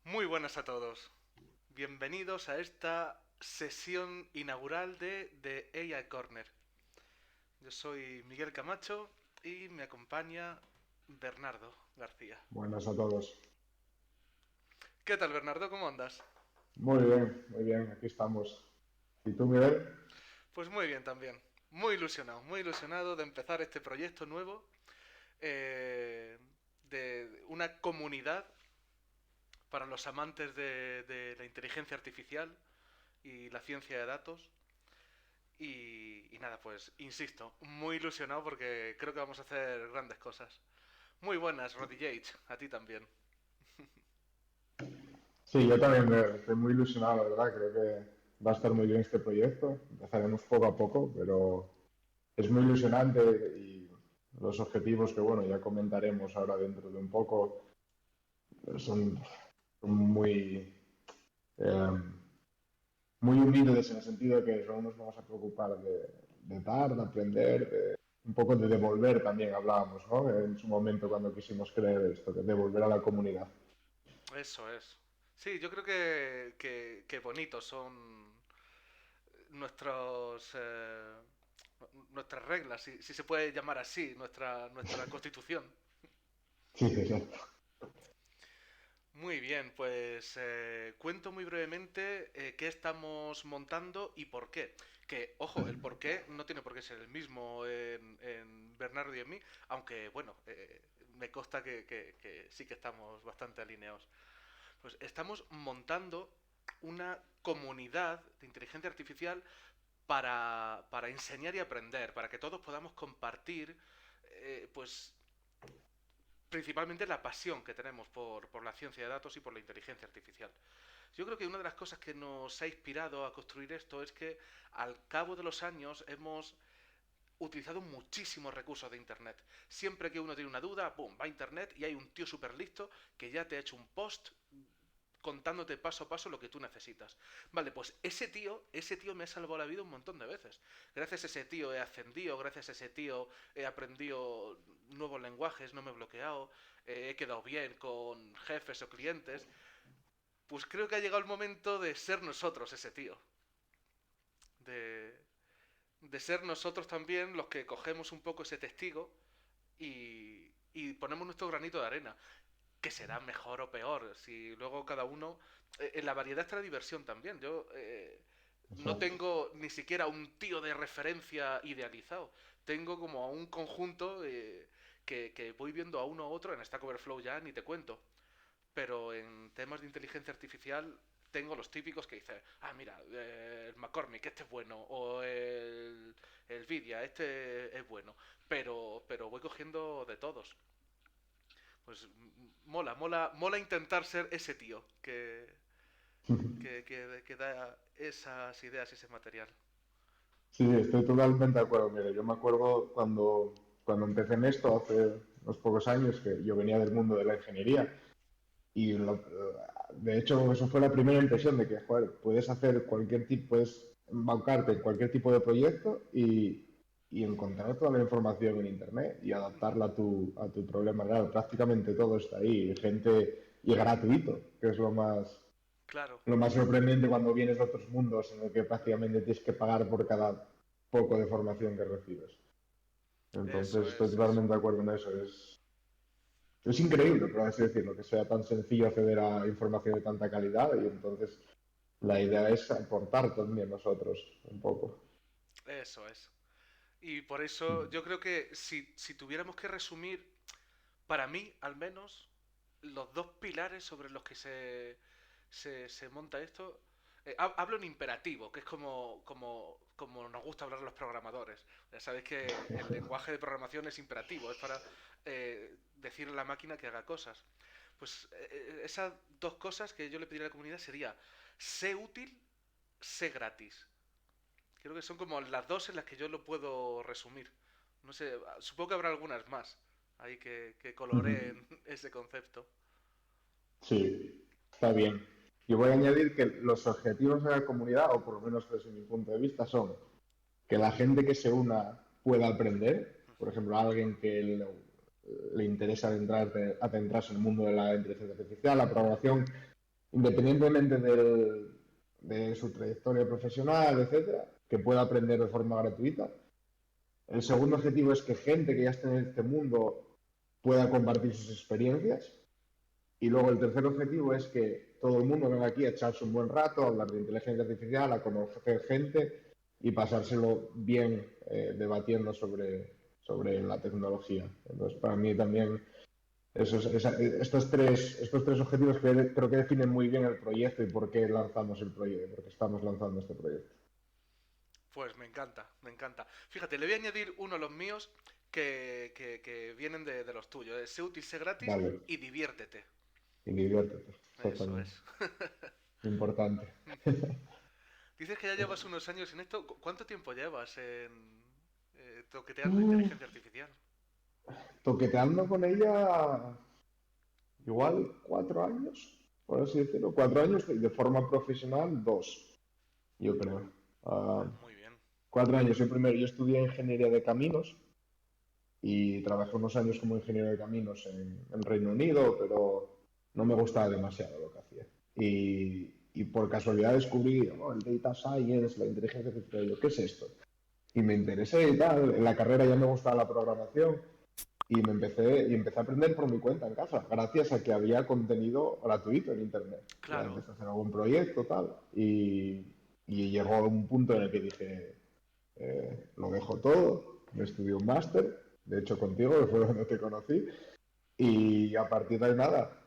Muy buenas a todos. Bienvenidos a esta sesión inaugural de AI Corner. Yo soy Miguel Camacho y me acompaña Bernardo García. Buenas a todos. ¿Qué tal, Bernardo? ¿Cómo andas? Muy bien, aquí estamos. ¿Y tú, Miguel? Pues muy bien también. Muy ilusionado de empezar este proyecto nuevo, eh, de una comunidad para los amantes de la inteligencia artificial y la ciencia de datos. Y nada, pues insisto, muy ilusionado porque creo que vamos a hacer grandes cosas. Muy buenas, Roddy Yates, a ti también. Sí, yo también estoy muy ilusionado, la verdad. Creo que va a estar muy bien este proyecto. Empezaremos poco a poco, pero es muy ilusionante y los objetivos que, bueno, ya comentaremos ahora dentro de un poco, son, son eh, muy humildes en el sentido de que solo nos vamos a preocupar de dar, de aprender, un poco de devolver también hablábamos, ¿no? En su momento cuando quisimos creer esto, de devolver a la comunidad. Eso es. Sí, yo creo que bonitos son nuestros nuestras reglas, si se puede llamar así, nuestra constitución. Sí, exacto. Muy bien, pues cuento muy brevemente qué estamos montando y por qué. Que, ojo, el por qué no tiene por qué ser el mismo en Bernardo y en mí, aunque, bueno, me consta que sí que estamos bastante alineados. Pues estamos montando una comunidad de inteligencia artificial para enseñar y aprender, para que todos podamos compartir, pues principalmente la pasión que tenemos por la ciencia de datos y por la inteligencia artificial. Yo creo que una de las cosas que nos ha inspirado a construir esto es que al cabo de los años hemos utilizado muchísimos recursos de Internet. Siempre que uno tiene una duda, ¡boom!, va a Internet y hay un tío súper listo que ya te ha hecho un post contándote paso a paso lo que tú necesitas. Vale, pues ese tío me ha salvado la vida un montón de veces. Gracias a ese tío he ascendido, gracias a ese tío he aprendido nuevos lenguajes, no me he bloqueado, he quedado bien con jefes o clientes. Pues creo que ha llegado el momento de ser nosotros ese tío. De, de ser nosotros también los que cogemos un poco ese testigo y ponemos nuestro granito de arena. Que será mejor o peor. Si luego cada uno. En la variedad está la diversión también. Yo no Exacto. tengo ni siquiera un tío de referencia idealizado. Tengo como a un conjunto que voy viendo a uno a otro. En Stack Overflow ya ni te cuento. Pero en temas de inteligencia artificial tengo los típicos que dice, ah, mira, el McCormick, este es bueno, o el Vidia, este es bueno, pero voy cogiendo de todos. Pues mola intentar ser ese tío que da esas ideas y ese material. Sí, estoy totalmente de acuerdo. Mire, yo me acuerdo cuando empecé en esto hace unos pocos años, que yo venía del mundo de la ingeniería y de hecho eso fue la primera impresión de que, joder, puedes hacer cualquier tipo, puedes embaucarte en cualquier tipo de proyecto y encontrar toda la información en internet y adaptarla a tu problema real. Prácticamente todo está ahí, gente y gratuito, que es Claro, lo más sorprendente cuando vienes de otros mundos en el que prácticamente tienes que pagar por cada poco de formación que recibes. eso Entonces estoy es, eso. totalmente de acuerdo en eso. Es increíble, por así decirlo, que sea tan sencillo acceder a información de tanta calidad y entonces la idea es aportar también nosotros un poco. Eso es. Y por eso yo creo que si tuviéramos que resumir, para mí al menos, los dos pilares sobre los que se monta esto. Hablo en imperativo, que es como nos gusta hablar a los programadores. Ya sabéis que el lenguaje de programación es imperativo, es para decirle a la máquina que haga cosas. Pues esas dos cosas que yo le pediría a la comunidad sería sé útil, sé gratis. Creo que son como las dos en las que yo lo puedo resumir. No sé, supongo que habrá algunas más ahí que coloreen ese concepto. Sí, está bien. Yo voy a añadir que los objetivos de la comunidad, o por lo menos desde mi punto de vista, son que la gente que se una pueda aprender. Por ejemplo, a alguien que le interesa adentrarse en el mundo de la inteligencia artificial, la programación, independientemente de su trayectoria profesional, etcétera, que pueda aprender de forma gratuita. El segundo objetivo es que gente que ya esté en este mundo pueda compartir sus experiencias. Y luego el tercer objetivo es que todo el mundo venga aquí a echarse un buen rato, a hablar de inteligencia artificial, a conocer gente y pasárselo bien debatiendo sobre la tecnología. Entonces, para mí también estos tres objetivos creo que definen muy bien el proyecto y por qué lanzamos el proyecto, por qué estamos lanzando este proyecto. Pues me encanta, me encanta. Fíjate, le voy a añadir uno a los míos que vienen de los tuyos. Sé útil, sé gratis Vale, y diviértete. y diviértete, Eso exactamente. es. Importante. Dices que ya llevas unos años en esto. ¿Cuánto tiempo llevas en toqueteando Mm, inteligencia artificial? Toqueteando con ella igual 4 años, por así decirlo. 4 años y de forma profesional 2, yo creo. Ah, Muy bien. 4 años. Yo estudié ingeniería de caminos y trabajé unos años como ingeniero de caminos en Reino Unido, pero no me gustaba demasiado lo que hacía. Y por casualidad descubrí, oh, el data science, la inteligencia artificial. Yo, ¿qué es esto? Y me interesé y tal. En la carrera ya me gustaba la programación y empecé a aprender por mi cuenta en casa, gracias a que había contenido gratuito en internet. Ya Claro. empecé a hacer algún proyecto tal y llegó un punto en el que dije, lo dejo todo, me estudié un máster, de hecho contigo, que fue donde te conocí, y a partir de ahí nada,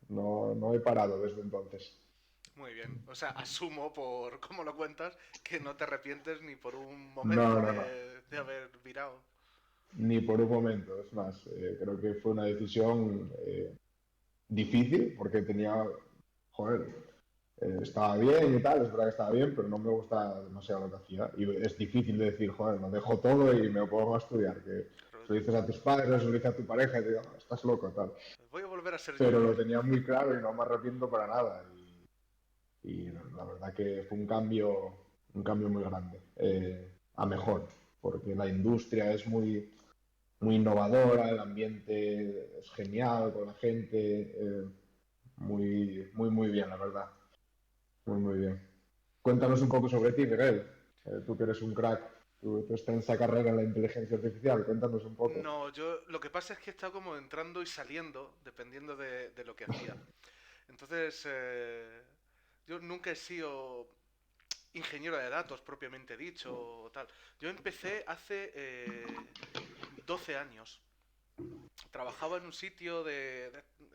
no he parado desde entonces. Muy bien. O sea, asumo por cómo lo cuentas que no te arrepientes ni por un No, momento no, no, de haber virado. ni por un momento. Es más, creo que fue una decisión difícil porque tenía, joder, estaba bien y tal, es verdad que estaba bien, pero no me gusta demasiado lo que hacía. Y es difícil de decir, joder, lo dejo todo y me pongo a estudiar. Que Pero se lo dices a tus padres, se lo dices a tu pareja y te digo, "Ah, estás loco, tal". voy a volver a ser Pero lo junior. tenía muy claro y no me arrepiento para nada. Y la verdad que fue un cambio muy grande, a mejor, porque la industria es muy innovadora, el ambiente es genial con la gente, muy, muy, muy bien, la verdad. Muy, muy bien. Cuéntanos un poco sobre ti, Miguel. Tú que eres un crack, tú estás en esa carrera en la inteligencia artificial, cuéntanos un poco. No, yo lo que pasa es que he estado como entrando y saliendo dependiendo de lo que hacía. Entonces, yo nunca he sido ingeniero de datos propiamente dicho o tal. Yo empecé hace 12 años. Trabajaba en un sitio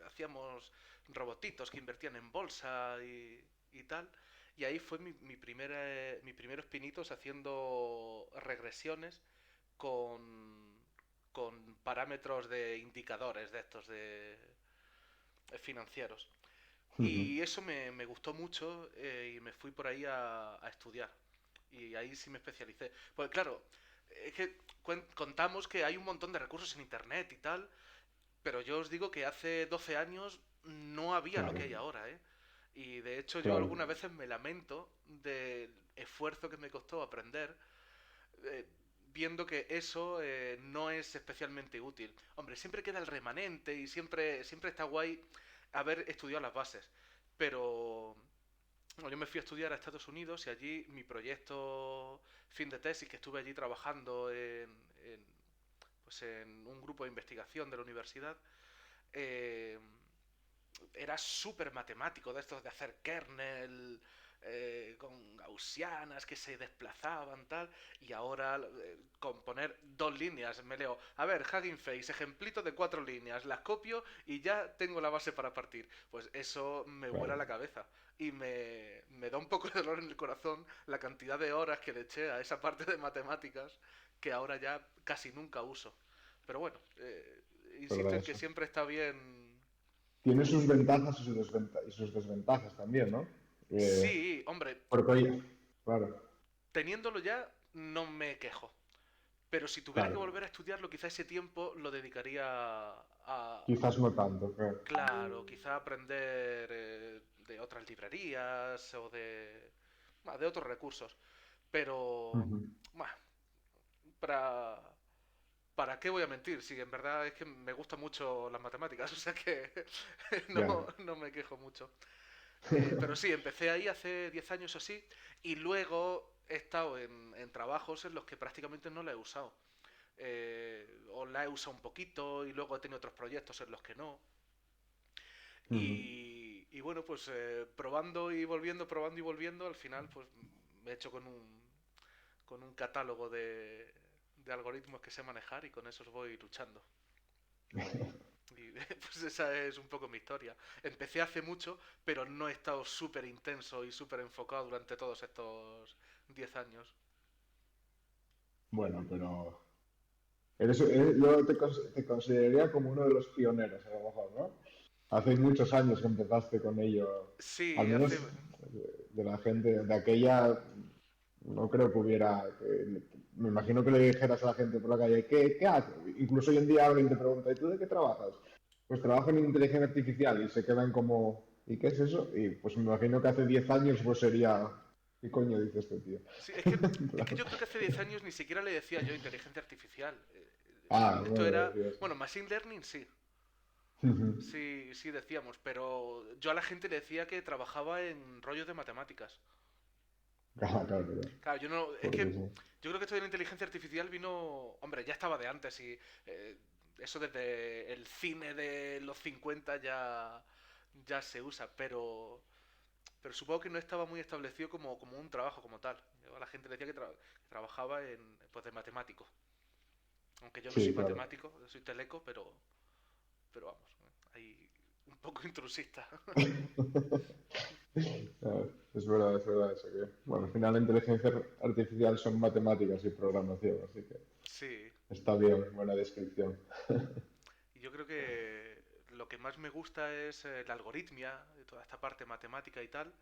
hacíamos robotitos que invertían en bolsa y tal. Y ahí fue mi primeros pinitos haciendo regresiones con, con parámetros de indicadores de estos de financieros. Ujú. Y eso me gustó mucho y me fui por ahí a estudiar. Y ahí sí me especialicé. Pues claro, es que contamos que hay un montón de recursos en Internet y tal, pero yo os digo que hace 12 años no había lo que Claro, hay ahora, ¿eh? Y de hecho yo claro. algunas veces me lamento del esfuerzo que me costó aprender, eh, viendo que eso no es especialmente útil. Hombre, siempre queda el remanente y siempre está guay haber estudiado las bases. Pero bueno, yo me fui a estudiar a Estados Unidos y allí mi proyecto fin de tesis, que estuve allí trabajando pues en un grupo de investigación de la universidad, eh, era súper matemático, de estos de hacer kernel, con gaussianas que se desplazaban, tal, y ahora con poner 2 líneas me leo, a ver, Hugging Face, ejemplito de 4 líneas, las copio y ya tengo la base para partir. Pues eso me vuela Claro. la cabeza y me da un poco de dolor en el corazón la cantidad de horas que le eché a esa parte de matemáticas que ahora ya casi nunca uso. Pero bueno, insisto ¿Verdad en que eso? siempre está bien. Tiene sus ventajas y sus desventajas también, ¿no? Sí, hombre, Porque, oye, claro, teniéndolo ya, no me quejo. Pero si tuviera que claro. volver a estudiarlo, quizá ese tiempo lo dedicaría Quizás no tanto, claro. claro, quizá aprender de otras librerías o de otros recursos. Pero, Ujú. bah, para, ¿para qué voy a mentir? Si en verdad es que me gustan mucho las matemáticas, o sea que Ya. no me quejo mucho. Pero sí, empecé ahí hace 10 años o así y luego he estado en trabajos en los que prácticamente no la he usado. O la he usado un poquito y luego he tenido otros proyectos en los que no. Ujú. Y bueno, pues probando y volviendo, probando y volviendo, al final pues me he hecho con un catálogo de algoritmos que sé manejar y con esos voy luchando. Y pues esa es un poco mi historia. Empecé hace mucho, pero no he estado súper intenso y súper enfocado durante todos estos 10 años. Bueno, pero yo te consideraría como uno de los pioneros, a lo mejor, ¿no? Hace muchos años que empezaste con ello, al Sí, menos hace... de la gente de aquella, no creo que hubiera, me imagino que le dijeras a la gente por la calle, ¿qué haces? Incluso hoy en día alguien te pregunta, ¿y tú de qué trabajas? Pues trabajo en inteligencia artificial y se quedan como, ¿y qué es eso? Y pues me imagino que hace 10 años pues sería, ¿qué coño dice este tío? Sí, es que yo creo que hace 10 años ni siquiera le decía yo inteligencia artificial. Ah, Esto bueno, era... decías. Bueno, machine learning sí. Ujú. Sí, sí decíamos, pero yo a la gente le decía que trabajaba en rollos de matemáticas. Ah, claro, claro, Claro, yo no, es porque que sí. yo creo que esto de la inteligencia artificial vino, hombre, ya estaba de antes y eso desde el cine de los 50 ya se usa, pero supongo que no estaba muy establecido como un trabajo como tal. Yo a la gente le decía que trabajaba en, pues, de matemático. Aunque yo no soy Sí, claro. matemático, yo soy teleco, pero vamos, ahí un poco intrusista. Es verdad eso que, bueno, al final la inteligencia artificial son matemáticas y programación, así que Sí, está bien, buena descripción. y yo creo que lo que más me gusta es la algoritmia, toda esta parte matemática y tal,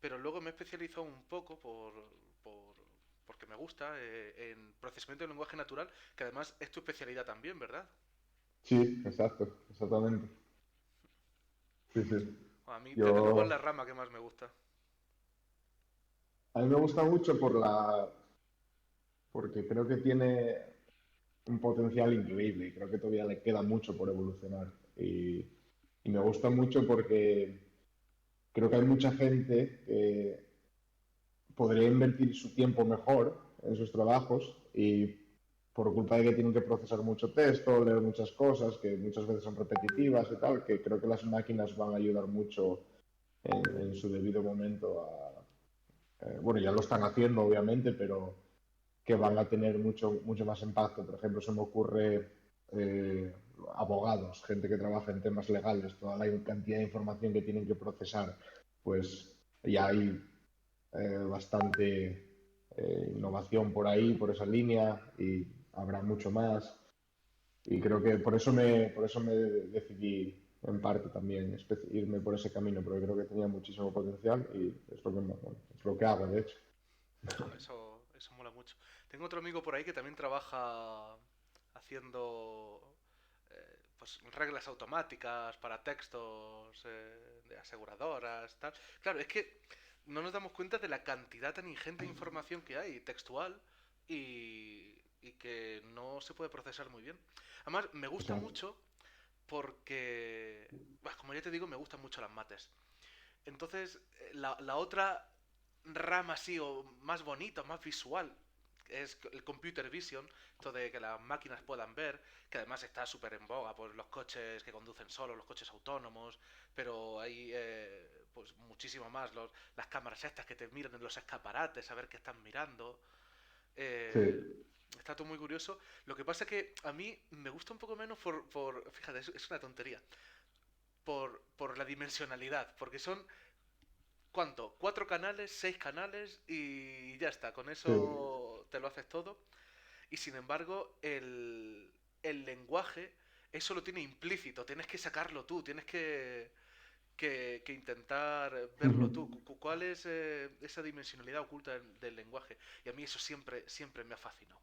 pero luego me he especializado un poco por- porque me gusta en procesamiento del lenguaje natural, que además es tu especialidad también, ¿verdad? Sí, exacto, exactamente. Sí, sí. A mí, desde luego, es Yo, la rama que más me gusta. a mí me gusta mucho porque creo que tiene un potencial increíble y creo que todavía le queda mucho por evolucionar. Y me gusta mucho porque creo que hay mucha gente que podría invertir su tiempo mejor en sus trabajos y por culpa de que tienen que procesar mucho texto, leer muchas cosas que muchas veces son repetitivas y tal, que creo que las máquinas van a ayudar mucho en su debido momento bueno, ya lo están haciendo obviamente, pero que van a tener mucho más impacto. Por ejemplo, se me ocurre eh, abogados, gente que trabaja en temas legales, toda la cantidad de información que tienen que procesar, pues ya hay bastante innovación por ahí, por esa línea, y habrá mucho más. Y creo que por eso me decidí en parte también irme por ese camino, porque creo que tenía muchísimo potencial y es lo que, bueno, es lo que hago, de hecho. Hombre, eso mola mucho. Tengo otro amigo por ahí que también trabaja haciendo pues reglas automáticas para textos de aseguradoras, tal. Claro, es que no nos damos cuenta de la cantidad tan ingente de información que hay textual y que no se puede procesar muy bien. Además, me gusta Exacto. mucho porque, bah, como ya te digo, me gustan mucho las mates. Entonces, la otra rama así, o más bonita, más visual, es el computer vision, esto de que las máquinas puedan ver, que además está súper en boga, pues los coches que conducen solos, los coches autónomos, pero hay pues muchísimo más, las cámaras estas que te miran en los escaparates a ver qué están mirando. Eh, Sí. Está todo muy curioso. Lo que pasa es que a mí me gusta un poco menos fíjate, es una tontería, por la dimensionalidad, porque son ¿cuánto? ¿Cuatro canales, seis canales y ya está? Con Sí. eso te lo haces todo. Y sin embargo, el lenguaje, eso lo tiene implícito. Tienes que sacarlo tú, tienes que intentar verlo tú. ¿Cuál es esa dimensionalidad oculta del lenguaje? Y a mí eso siempre me ha fascinado.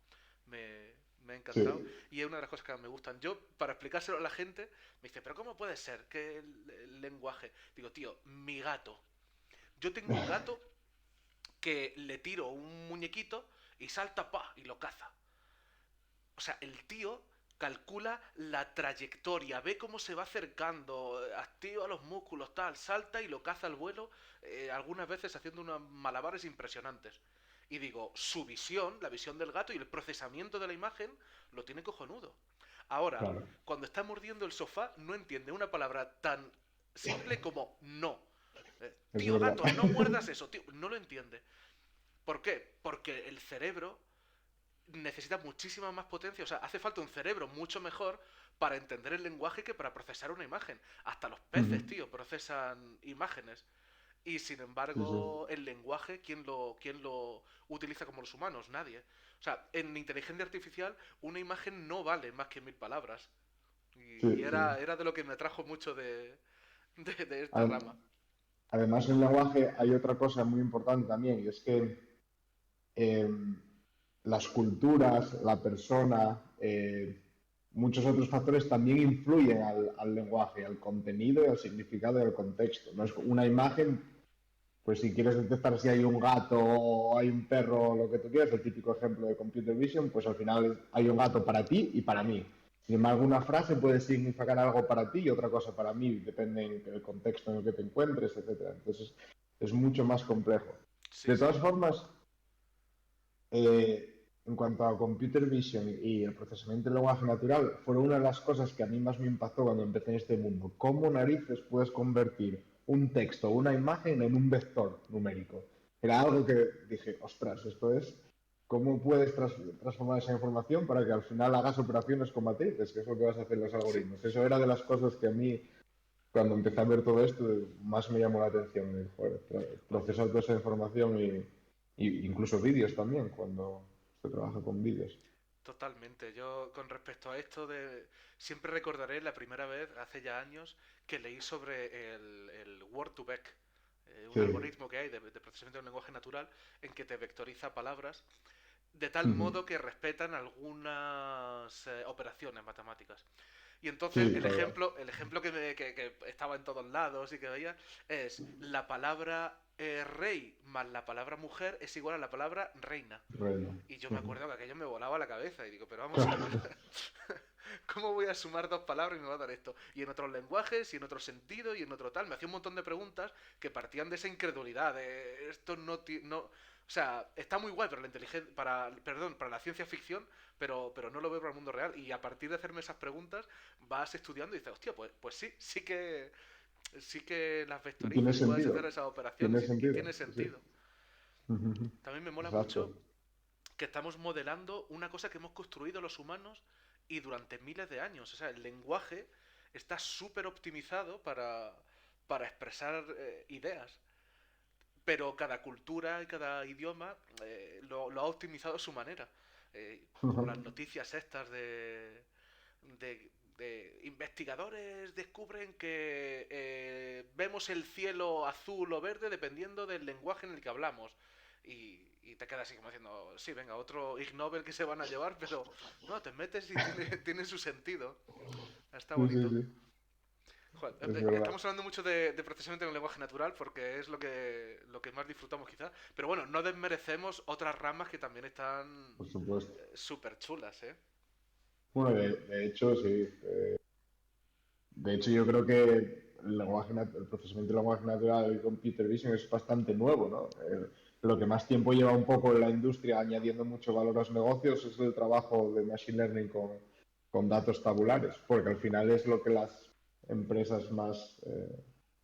Me ha encantado. Sí. Y es una de las cosas que más me gustan. Yo, para explicárselo a la gente, me dice, ¿pero cómo puede ser que el lenguaje? Digo, tío, mi gato. Yo tengo un gato que le tiro un muñequito y salta pa y lo caza. O sea, el tío calcula la trayectoria, ve cómo se va acercando, activa los músculos, tal, salta y lo caza al vuelo, algunas veces haciendo unos malabares impresionantes. Y digo, su visión, la visión del gato y el procesamiento de la imagen lo tiene cojonudo. Ahora, claro, cuando está mordiendo el sofá, no entiende una palabra tan simple como no. es Tío verdad. gato, no muerdas eso, tío. No lo entiende. ¿Por qué? Porque el cerebro necesita muchísima más potencia. O sea, hace falta un cerebro mucho mejor para entender el lenguaje que para procesar una imagen. Hasta los peces, Ujú. tío, procesan imágenes. Y sin Sí, sí, embargo, el lenguaje, ¿quién lo utiliza como los humanos? Nadie. O sea, en inteligencia artificial, una imagen no vale más que 1000 palabras. Y sí, sí. era de lo que me atrajo mucho de esta Ad- rama. Además, en el lenguaje hay otra cosa muy importante también, y es que eh, las culturas, la persona, muchos otros factores también influyen al lenguaje, al contenido y al significado y al contexto. No es una imagen, pues si quieres detectar si hay un gato o hay un perro o lo que tú quieras, el típico ejemplo de computer vision, pues al final hay un gato para ti y para mí. Sin embargo, una frase puede significar algo para ti y otra cosa para mí, depende del contexto en el que te encuentres, etcétera. Entonces, es mucho más complejo. Sí, De sí. todas formas, en cuanto a computer vision y el procesamiento del lenguaje natural, fueron una de las cosas que a mí más me impactó cuando empecé en este mundo. ¿Cómo narices puedes convertir un texto o una imagen en un vector numérico? Era algo que dije, ostras, esto es, ¿cómo puedes transformar esa información para que al final hagas operaciones con matrices, que es lo que vas a hacer en los Sí. algoritmos? Eso era de las cosas que a mí, cuando empecé a ver todo esto, más me llamó la atención. Y, joder, procesar toda esa información y incluso vídeos también, cuando se trabaja con vídeos. Totalmente. Yo con respecto a esto de... Siempre recordaré la primera vez, hace ya años, que leí sobre el Word2Vec, un Sí. algoritmo que hay de procesamiento del lenguaje natural en que te vectoriza palabras de tal Ujú. modo que respetan algunas operaciones matemáticas. Y entonces Sí, el claro. ejemplo, el ejemplo que estaba en todos lados y que veía es la palabra rey más la palabra mujer es igual a la palabra reina. Bueno. Y yo me Ujú. acuerdo que aquello me volaba la cabeza y digo, pero vamos a ver, ¿cómo voy a sumar dos palabras y me va a dar esto? Y en otros lenguajes, y en otro sentido, y en otro tal. Me hacía un montón de preguntas que partían de esa incredulidad, de esto no... O sea, está muy guay para la inteligencia, perdón, para la ciencia ficción, pero no lo veo para el mundo real. Y a partir de hacerme esas preguntas, vas estudiando y dices, hostia, pues sí que las Y vectorizo tiene y puedes sentido. hacer esas Tiene operaciones y sentido. tiene Sí, sí. sentido. Ujú. También me mola Exacto. mucho que estamos modelando una cosa que hemos construido los humanos y durante miles de años. O sea, el lenguaje está súper optimizado para expresar ideas, pero cada cultura y cada idioma lo ha optimizado a su manera. Como las noticias estas de investigadores descubren que vemos el cielo azul o verde dependiendo del lenguaje en el que hablamos. Y te quedas así como diciendo, sí, venga, otro Ig Nobel que se van a llevar, pero no, te metes y tiene su sentido. Está Sí, sí, bonito. sí. Joder, Es verdad. estamos hablando mucho de procesamiento en el lenguaje natural porque es lo que más disfrutamos quizá. Pero bueno, no desmerecemos otras ramas que también están Por supuesto. súper chulas, ¿eh? Bueno, de hecho, sí. De hecho, yo creo que el procesamiento del lenguaje natural y computer vision es bastante nuevo, ¿no? Lo que más tiempo lleva un poco en la industria añadiendo mucho valor a los negocios es el trabajo de machine learning con datos tabulares, porque al final es lo que las empresas más...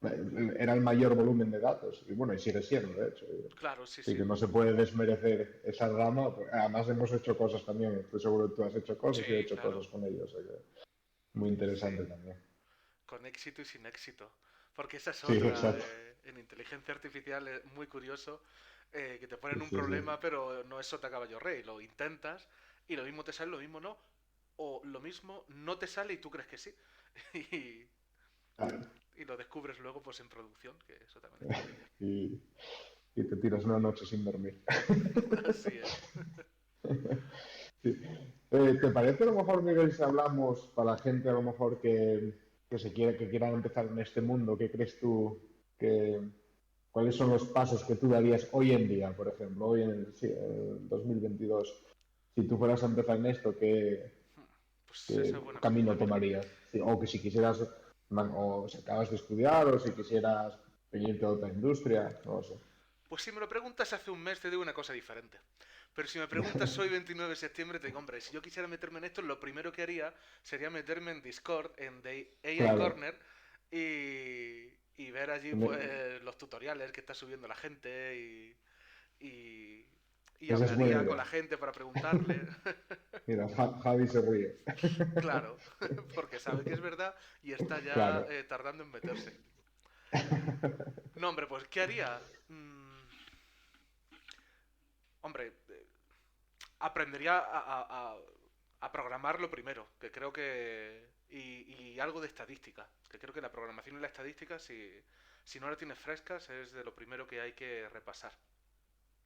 era el mayor volumen de datos, y bueno, y sigue siendo, de hecho. Claro, sí, Así sí. que no se puede desmerecer esa rama. Además, hemos hecho cosas también, estoy seguro que tú has hecho cosas y he Sí, hecho claro. cosas con ellos, o sea que muy Sí. interesante también. Con éxito y sin éxito. Porque esa es Sí, otra. exacto. En inteligencia artificial es muy curioso que te Sí, ponen un sí, sí. problema, pero no es sota caballo rey. Lo intentas y lo mismo te sale, lo mismo no. O lo mismo no te sale y tú crees que sí. Y, Claro. y lo descubres luego pues en producción, que eso también está muy bien. Y, y te tiras una noche sin dormir. Así es. Sí. ¿Te parece a lo mejor, Miguel, si hablamos para la gente a lo mejor que quieran empezar en este mundo? ¿Qué crees tú que cuáles son los pasos que tú darías hoy en día, por ejemplo, hoy en el 2022? Si tú fueras a empezar en esto, ¿qué? Pues esa es ¿Qué buena pregunta, camino mira. tomarías? Sí, o que si quisieras, o si acabas de estudiar, o si quisieras venirte a otra industria, no lo sé. Pues si me lo preguntas hace un mes te digo una cosa diferente. Pero si me preguntas hoy 29 de septiembre te digo, hombre, si yo quisiera meterme en esto, lo primero que haría sería meterme en Discord, en The AI Claro, Corner, y ver allí me- pues los tutoriales que está subiendo la gente y, y esa es buena hablaría con idea. la gente para preguntarle. Mira, Javi se ríe. Claro, porque sabe que es verdad y está ya Claro. tardando en meterse. No, hombre, pues ¿qué haría? Hombre, aprendería a programar lo primero, que creo que... Y algo de estadística, que creo que la programación y la estadística, si no la tienes frescas, es de lo primero que hay que repasar.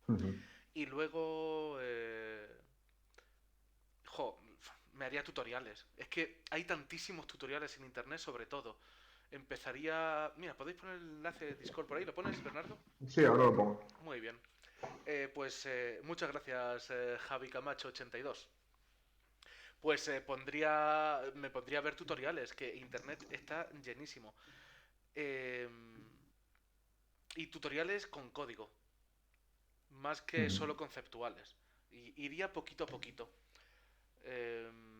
Ujú, Y luego... jo, me haría tutoriales. Es que hay tantísimos tutoriales en internet sobre todo. Empezaría... Mira, ¿podéis poner el enlace de Discord por ahí? ¿Lo pones, Bernardo? sí, ahora lo pongo. Muy bien. Pues muchas gracias, Javi Camacho 82. Pues me pondría a ver tutoriales, que internet está llenísimo. Eh, y tutoriales con código, más que Ujú, solo conceptuales. Y iría poquito a poquito.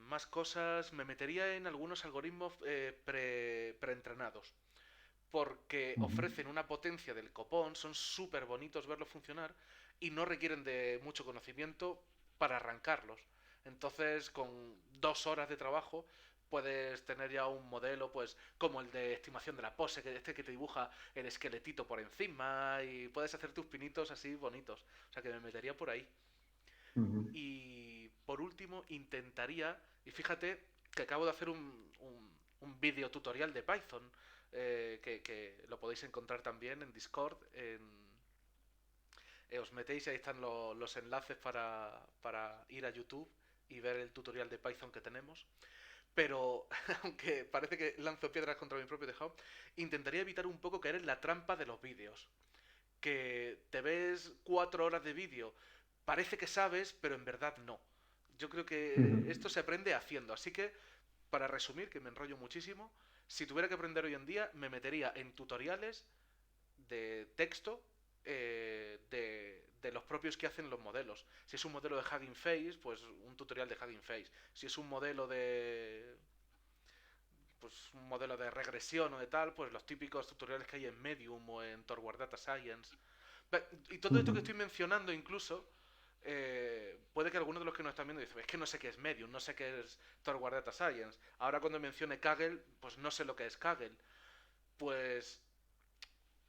Más cosas, me metería en algunos algoritmos preentrenados, porque ujú, ofrecen una potencia del copón, son súper bonitos verlos funcionar y no requieren de mucho conocimiento para arrancarlos. Entonces, con 2 horas de trabajo, puedes tener ya un modelo, pues, como el de estimación de la pose, que este que te dibuja el esqueletito por encima, y puedes hacer tus pinitos así bonitos. O sea que me metería por ahí. ujú. Y por último, intentaría, y fíjate que acabo de hacer un vídeo tutorial de Python, que lo podéis encontrar también en Discord. Os metéis y ahí están los enlaces para ir a YouTube y ver el tutorial de Python que tenemos. Pero, aunque parece que lanzo piedras contra mi propio tejado, intentaría evitar un poco caer en la trampa de los vídeos. Que te ves 4 horas de vídeo, parece que sabes, pero en verdad no. Yo creo que Ujú. esto se aprende haciendo, así que, para resumir, que me enrollo muchísimo, si tuviera que aprender hoy en día, me metería en tutoriales de texto de los propios que hacen los modelos. Si es un modelo de Hugging Face, pues un tutorial de Hugging Face. Si es un modelo de un modelo de regresión o de tal, pues los típicos tutoriales que hay en Medium o en Torward Data Science. Y todo esto que Ujú. estoy mencionando incluso, puede que algunos de los que nos están viendo dicen, es que no sé qué es Medium, no sé qué es Torward Data Science. Ahora cuando mencione Kaggle, pues no sé lo que es Kaggle. Pues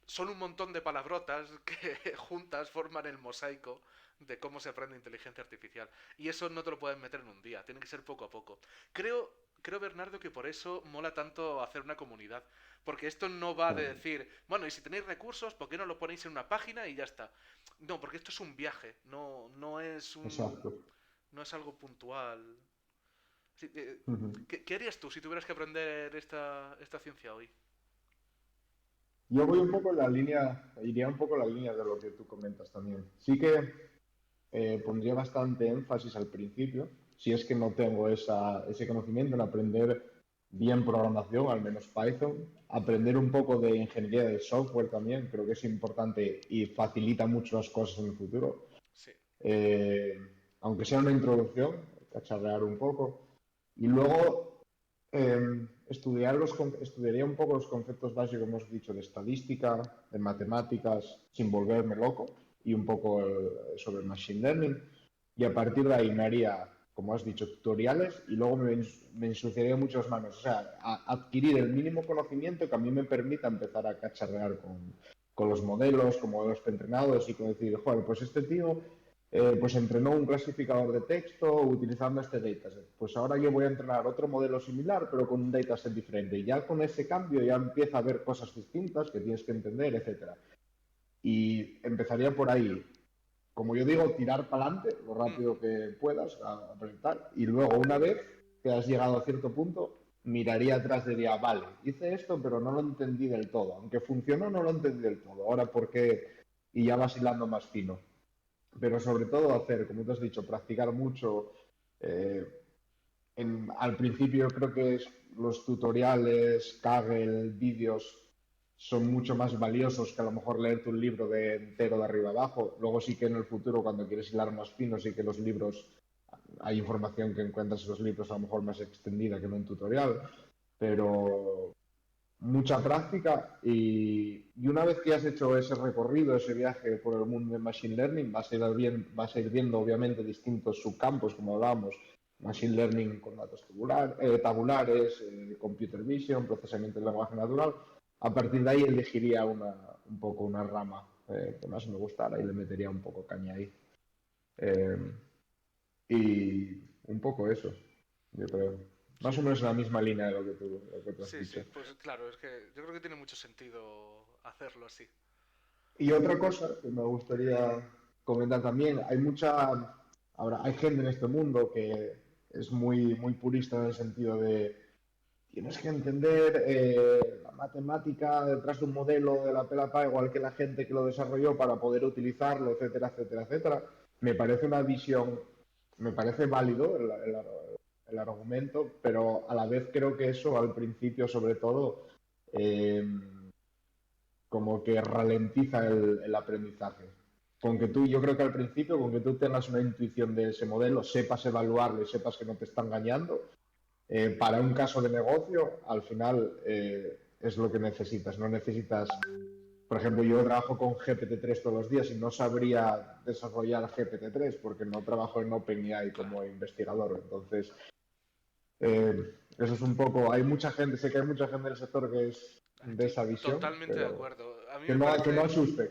son un montón de palabrotas que juntas forman el mosaico de cómo se aprende inteligencia artificial. Y eso no te lo puedes meter en un día, tiene que ser poco a poco. Creo, Bernardo, que por eso mola tanto hacer una comunidad. Porque esto no va de Claro, decir, bueno, y si tenéis recursos, ¿por qué no lo ponéis en una página y ya está? No, porque esto es un viaje, exacto. no es algo puntual. Sí, Ujú. ¿qué harías tú si tuvieras que aprender esta ciencia hoy? Yo voy un poco en la línea, iría un poco en la línea de lo que tú comentas también. Sí que pondría bastante énfasis al principio, si es que no tengo ese conocimiento en aprender bien programación, al menos Python, aprender un poco de ingeniería de software también, creo que es importante y facilita mucho las cosas en el futuro. Sí. Eh, Aunque sea una introducción, cacharrear un poco. Y luego estudiaría un poco los conceptos básicos, como hemos dicho, de estadística, de matemáticas, sin volverme loco, y un poco sobre el machine learning. Y a partir de ahí me haría, como has dicho, tutoriales y luego me ensuciaría mucho las manos. O sea, adquirir el mínimo conocimiento que a mí me permita empezar a cacharrear con los modelos, con modelos preentrenados y con decir, joder, pues este tío pues entrenó un clasificador de texto utilizando este dataset. Pues ahora yo voy a entrenar otro modelo similar, pero con un dataset diferente. Y ya con ese cambio ya empieza a haber cosas distintas que tienes que entender, etcétera. Y empezaría por ahí. Como yo digo, tirar para adelante lo rápido Ujú. que puedas, apretar. Y luego, una vez que has llegado a cierto punto, miraría atrás y diría, vale, hice esto, pero no lo entendí del todo. Aunque funcionó, no lo entendí del todo. Ahora, ¿por qué? Y ya vas hilando más fino, pero sobre todo hacer, como te has dicho, practicar mucho, eh, al principio creo que los tutoriales, Kaggle, vídeos son mucho más valiosos que a lo mejor leerte un libro de entero de arriba abajo. Luego sí que en el futuro, cuando quieres hilar más fino, sí que los libros, hay información que encuentras en los libros a lo mejor más extendida que en un tutorial, pero mucha práctica y una vez que has hecho ese recorrido, ese viaje por el mundo de Machine Learning, vas a ir viendo obviamente distintos subcampos, como hablábamos, Machine Learning con datos tabulares, Computer Vision, procesamiento del lenguaje natural. A partir de ahí elegiría un poco una rama que más me gustara y le metería un poco caña ahí. Eh, y un poco eso, yo creo. Más Sí, o menos en la misma línea de lo que tú has sí, sí, dicho. pues claro, es que yo creo que tiene mucho sentido hacerlo así. Y otra cosa que me gustaría comentar también, ahora hay gente en este mundo que es muy purista en el sentido de tienes que entender la matemática detrás de un modelo de la pelapa, igual que la gente que lo desarrolló para poder utilizarlo, etcétera, etcétera, etcétera. Me parece una visión, me parece válido el argumento, pero a la vez creo que eso al principio, sobre todo, eh, como que ralentiza el aprendizaje. Yo creo que al principio, con que tú tengas una intuición de ese modelo, sepas evaluarlo y sepas que no te está engañando, para un caso de negocio, al final es lo que necesitas. No necesitas, por ejemplo, yo trabajo con GPT-3 todos los días y no sabría desarrollar GPT-3 porque no trabajo en OpenAI Claro. como investigador. Entonces, eso es un poco, hay mucha gente, sé que hay mucha gente del sector que es de Estoy esa visión, totalmente de pero acuerdo. A mí que me no, parece,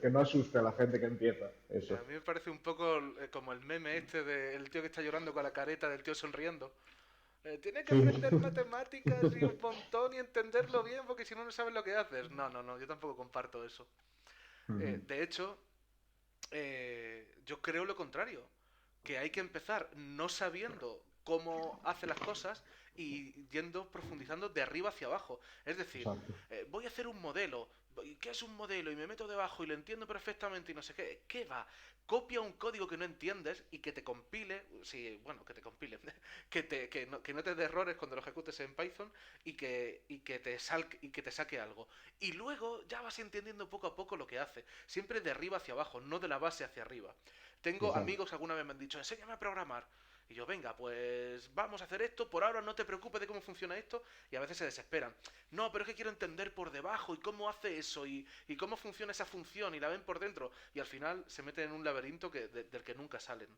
que no asuste a la gente que empieza sí, eso. a mí me parece un poco como el meme este del tío que está llorando con la careta del tío sonriendo. Tiene que Sí. aprender matemáticas y un montón y entenderlo bien porque si no, no sabes lo que haces. No, no, no, yo tampoco comparto eso. Ujú. De hecho, yo creo lo contrario, que hay que empezar no sabiendo cómo hace las cosas y yendo profundizando de arriba hacia abajo. Es decir, Exacto. voy a hacer un modelo. ¿Qué es un modelo? Y me meto debajo y lo entiendo perfectamente y no sé qué. ¿Qué va? Copia un código que no entiendes y que te compile, sí, bueno, que te compile, que no te dé errores cuando lo ejecutes en Python y que te saque algo. Y luego ya vas entendiendo poco a poco lo que hace. Siempre de arriba hacia abajo, no de la base hacia arriba. Tengo Exacto. amigos que alguna vez me han dicho, enséñame a programar. Y yo, venga, pues vamos a hacer esto, por ahora no te preocupes de cómo funciona esto, y a veces se desesperan. No, pero es que quiero entender por debajo y cómo hace eso y cómo funciona esa función y la ven por dentro. Y al final se meten en un laberinto del que nunca salen.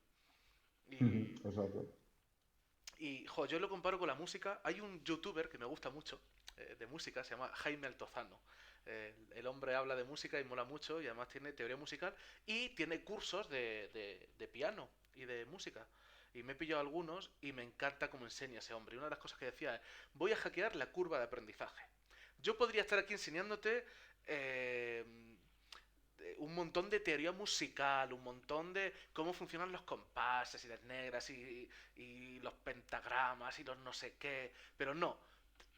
Ujú. Y, Exacto. yo lo comparo con la música. Hay un youtuber que me gusta mucho de música, se llama Jaime Altozano. El hombre habla de música y mola mucho y además tiene teoría musical y tiene cursos de piano y de música. Y me he pillado algunos y me encanta cómo enseña ese hombre. Y una de las cosas que decía es, voy a hackear la curva de aprendizaje. Yo podría estar aquí enseñándote un montón de teoría musical, un montón de cómo funcionan los compases y las negras y los pentagramas y los no sé qué. Pero no,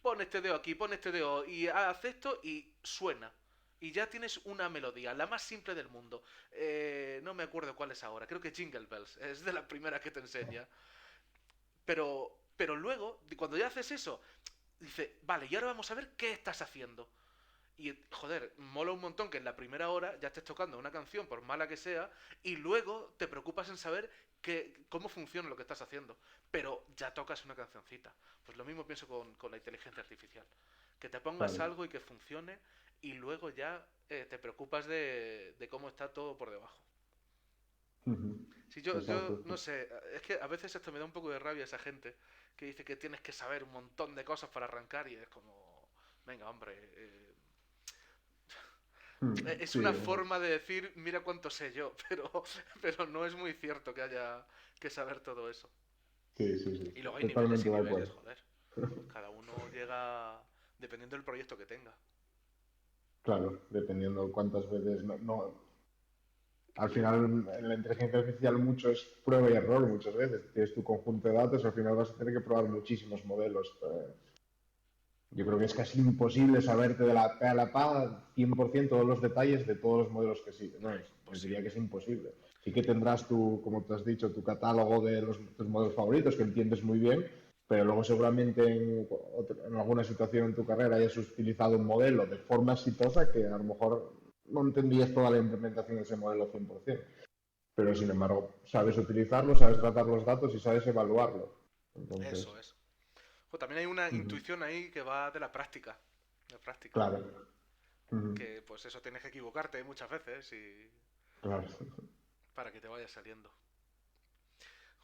pon este dedo aquí, pon este dedo y haz esto y suena. Y ya tienes una melodía, la más simple del mundo. No me acuerdo cuál es ahora, creo que Jingle Bells, es de la primera que te enseña. Pero luego, cuando ya haces eso, dice, vale, y ahora vamos a ver qué estás haciendo. Y joder, mola un montón que en la primera hora ya estés tocando una canción, por mala que sea, y luego te preocupas en saber cómo funciona lo que estás haciendo. Pero ya tocas una cancioncita. Pues lo mismo pienso con la inteligencia artificial. Que te pongas Claro. algo y que funcione, y luego ya te preocupas de cómo está todo por debajo. Ujú. Si Exacto. yo no sé, es que a veces esto me da un poco de rabia esa gente que dice que tienes que saber un montón de cosas para arrancar y es como, venga, hombre, es Sí, una forma de decir, mira cuánto sé yo, pero no es muy cierto que haya que saber todo eso. sí, sí, sí. Y luego hay niveles Totalmente y de niveles, acuerdo. joder. Cada uno llega dependiendo del proyecto que tenga. Claro, dependiendo cuántas veces al final en la inteligencia artificial mucho es prueba y error muchas veces. Tienes tu conjunto de datos, al final vas a tener que probar muchísimos modelos. Yo creo que es casi imposible saberte de la pe a la pa 100% todos los detalles de todos los modelos que siguen. No, diría que Imposible. es imposible. Sí que tendrás como te has dicho, tu catálogo de tus modelos favoritos que entiendes muy bien, pero luego seguramente en alguna situación en tu carrera hayas utilizado un modelo de forma exitosa que a lo mejor no entendías toda la implementación de ese modelo 100%, pero sin embargo sabes utilizarlo, sabes tratar los datos y sabes evaluarlo. Entonces, Eso es. También hay una ujú, intuición ahí que va de la práctica. De práctica. claro, ujú, Que pues eso tienes que equivocarte muchas veces y claro. para que te vaya saliendo.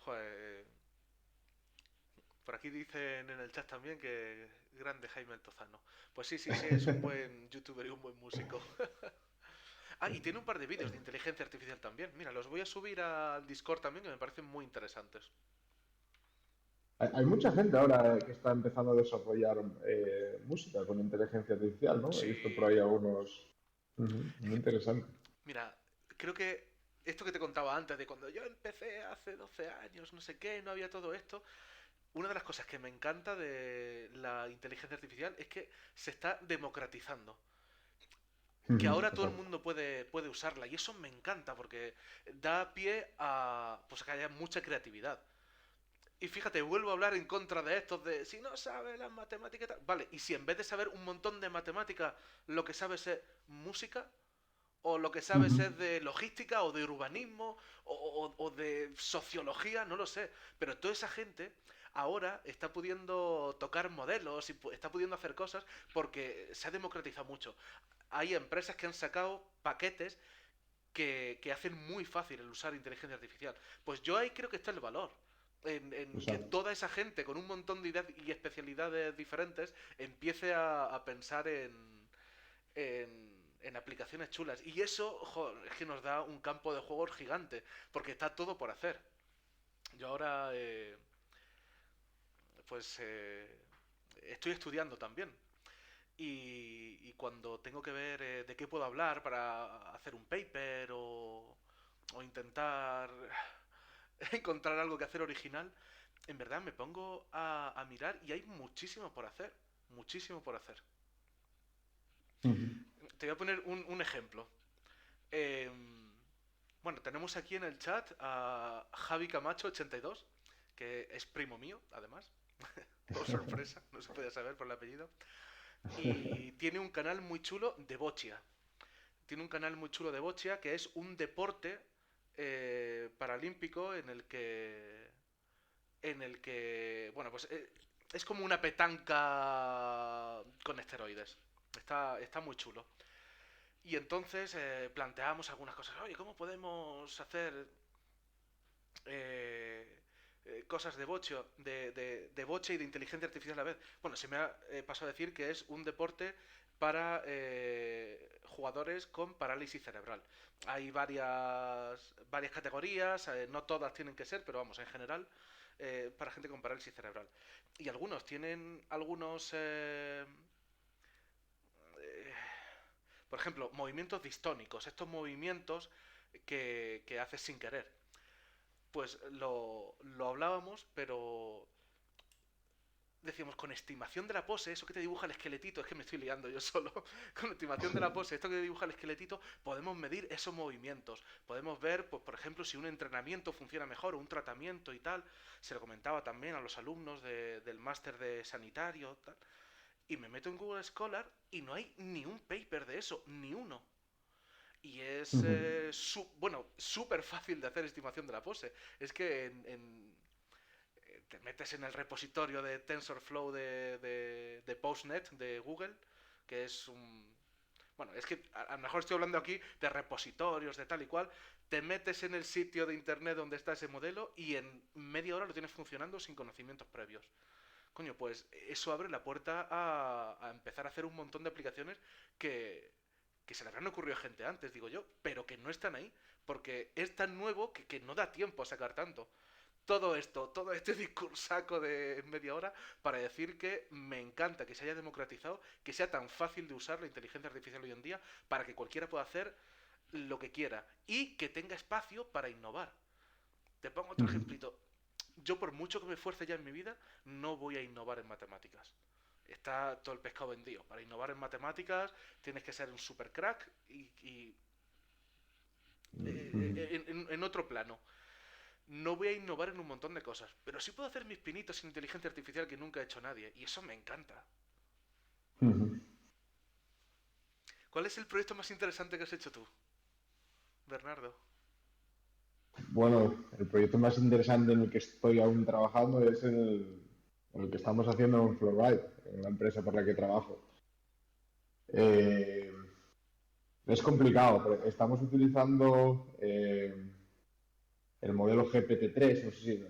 Joder, por aquí dicen en el chat también que grande Jaime Altozano. Pues sí, sí, sí, es un buen youtuber y un buen músico. Ah, y tiene un par de vídeos de inteligencia artificial también. Mira, los voy a subir al Discord también que me parecen muy interesantes. Hay mucha gente ahora que está empezando a desarrollar música con inteligencia artificial, ¿no? He visto por Sí. ahí algunos. Ujú, Es muy que, interesante. mira, creo que esto que te contaba antes, de cuando yo empecé hace 12 años, no sé qué, no había todo esto, una de las cosas que me encanta de la inteligencia artificial es que se está democratizando. Que Ujú, ahora todo el exacto. mundo puede usarla. Y eso me encanta porque da pie a pues, a que haya mucha creatividad. Y fíjate, vuelvo a hablar en contra de estos de si no sabes las matemáticas. Vale, y si en vez de saber un montón de matemáticas, lo que sabes es música, o lo que sabes Ujú, es de logística, o de urbanismo, o de sociología, no lo sé. Pero toda esa gente ahora está pudiendo tocar modelos y está pudiendo hacer cosas porque se ha democratizado mucho. Hay empresas que han sacado paquetes que hacen muy fácil el usar inteligencia artificial. Pues yo ahí creo que está el valor. En que exacto. toda esa gente con un montón de ideas y especialidades diferentes empiece a pensar en aplicaciones chulas. Y eso, joder, es que nos da un campo de juegos gigante, porque está todo por hacer. Yo ahora, pues, estoy estudiando también. Y cuando tengo que ver de qué puedo hablar para hacer un paper o intentar encontrar algo que hacer original, en verdad me pongo a mirar y hay muchísimo por hacer. Muchísimo por hacer. Ujú. Te voy a poner un ejemplo. Eh, bueno, tenemos aquí en el chat a Javi Camacho82, que es primo mío, además. Oh, sorpresa, no se podía saber por el apellido. Y tiene un canal muy chulo de bochia. Tiene un canal muy chulo de bochia que es un deporte paralímpico en el que, bueno, pues es como una petanca con esteroides. Está muy chulo. Y entonces planteamos algunas cosas. Oye, ¿cómo podemos hacer cosas de bocho, de boche y de inteligencia artificial a la vez? Bueno, se me ha pasado a decir que es un deporte para jugadores con parálisis cerebral. Hay varias categorías, no todas tienen que ser, pero vamos, en general, para gente con parálisis cerebral. Y algunos tienen eh, por ejemplo, movimientos distónicos, estos movimientos que haces sin querer. Pues lo hablábamos, pero decíamos, con estimación de la pose, eso que te dibuja el esqueletito, es que me estoy liando yo solo, con estimación de la pose, esto que te dibuja el esqueletito, podemos medir esos movimientos, podemos ver, pues, por ejemplo, si un entrenamiento funciona mejor o un tratamiento y tal, se lo comentaba también a los alumnos del máster de sanitario, tal, y me meto en Google Scholar y no hay ni un paper de eso, ni uno. Y es, Ujú. bueno, súper fácil de hacer estimación de la pose. Es que te metes en el repositorio de TensorFlow de PostNet de Google, que es un... Bueno, es que a lo mejor estoy hablando aquí de repositorios, de tal y cual. Te metes en el sitio de internet donde está ese modelo y en media hora lo tienes funcionando sin conocimientos previos. Coño, pues eso abre la puerta a empezar a hacer un montón de aplicaciones que, que se le habrán ocurrido a gente antes, digo yo, pero que no están ahí, porque es tan nuevo que no da tiempo a sacar tanto. Todo esto, todo este discursaco de media hora para decir que me encanta que se haya democratizado, que sea tan fácil de usar la inteligencia artificial hoy en día para que cualquiera pueda hacer lo que quiera y que tenga espacio para innovar. Te pongo otro Ujú. ejemplito. Yo por mucho que me esfuerce ya en mi vida, no voy a innovar en matemáticas. Está todo el pescado vendido. Para innovar en matemáticas tienes que ser un super crack y Ujú. en otro plano. no voy a innovar en un montón de cosas, pero sí puedo hacer mis pinitos sin inteligencia artificial que nunca ha hecho nadie, y eso me encanta. Ujú. ¿Cuál es el proyecto más interesante que has hecho tú, Bernardo? Bueno, el proyecto más interesante en el que estoy aún trabajando es el que estamos haciendo en Flowride, en la empresa por la que trabajo. Eh, es complicado, pero estamos utilizando el modelo GPT-3, no sé si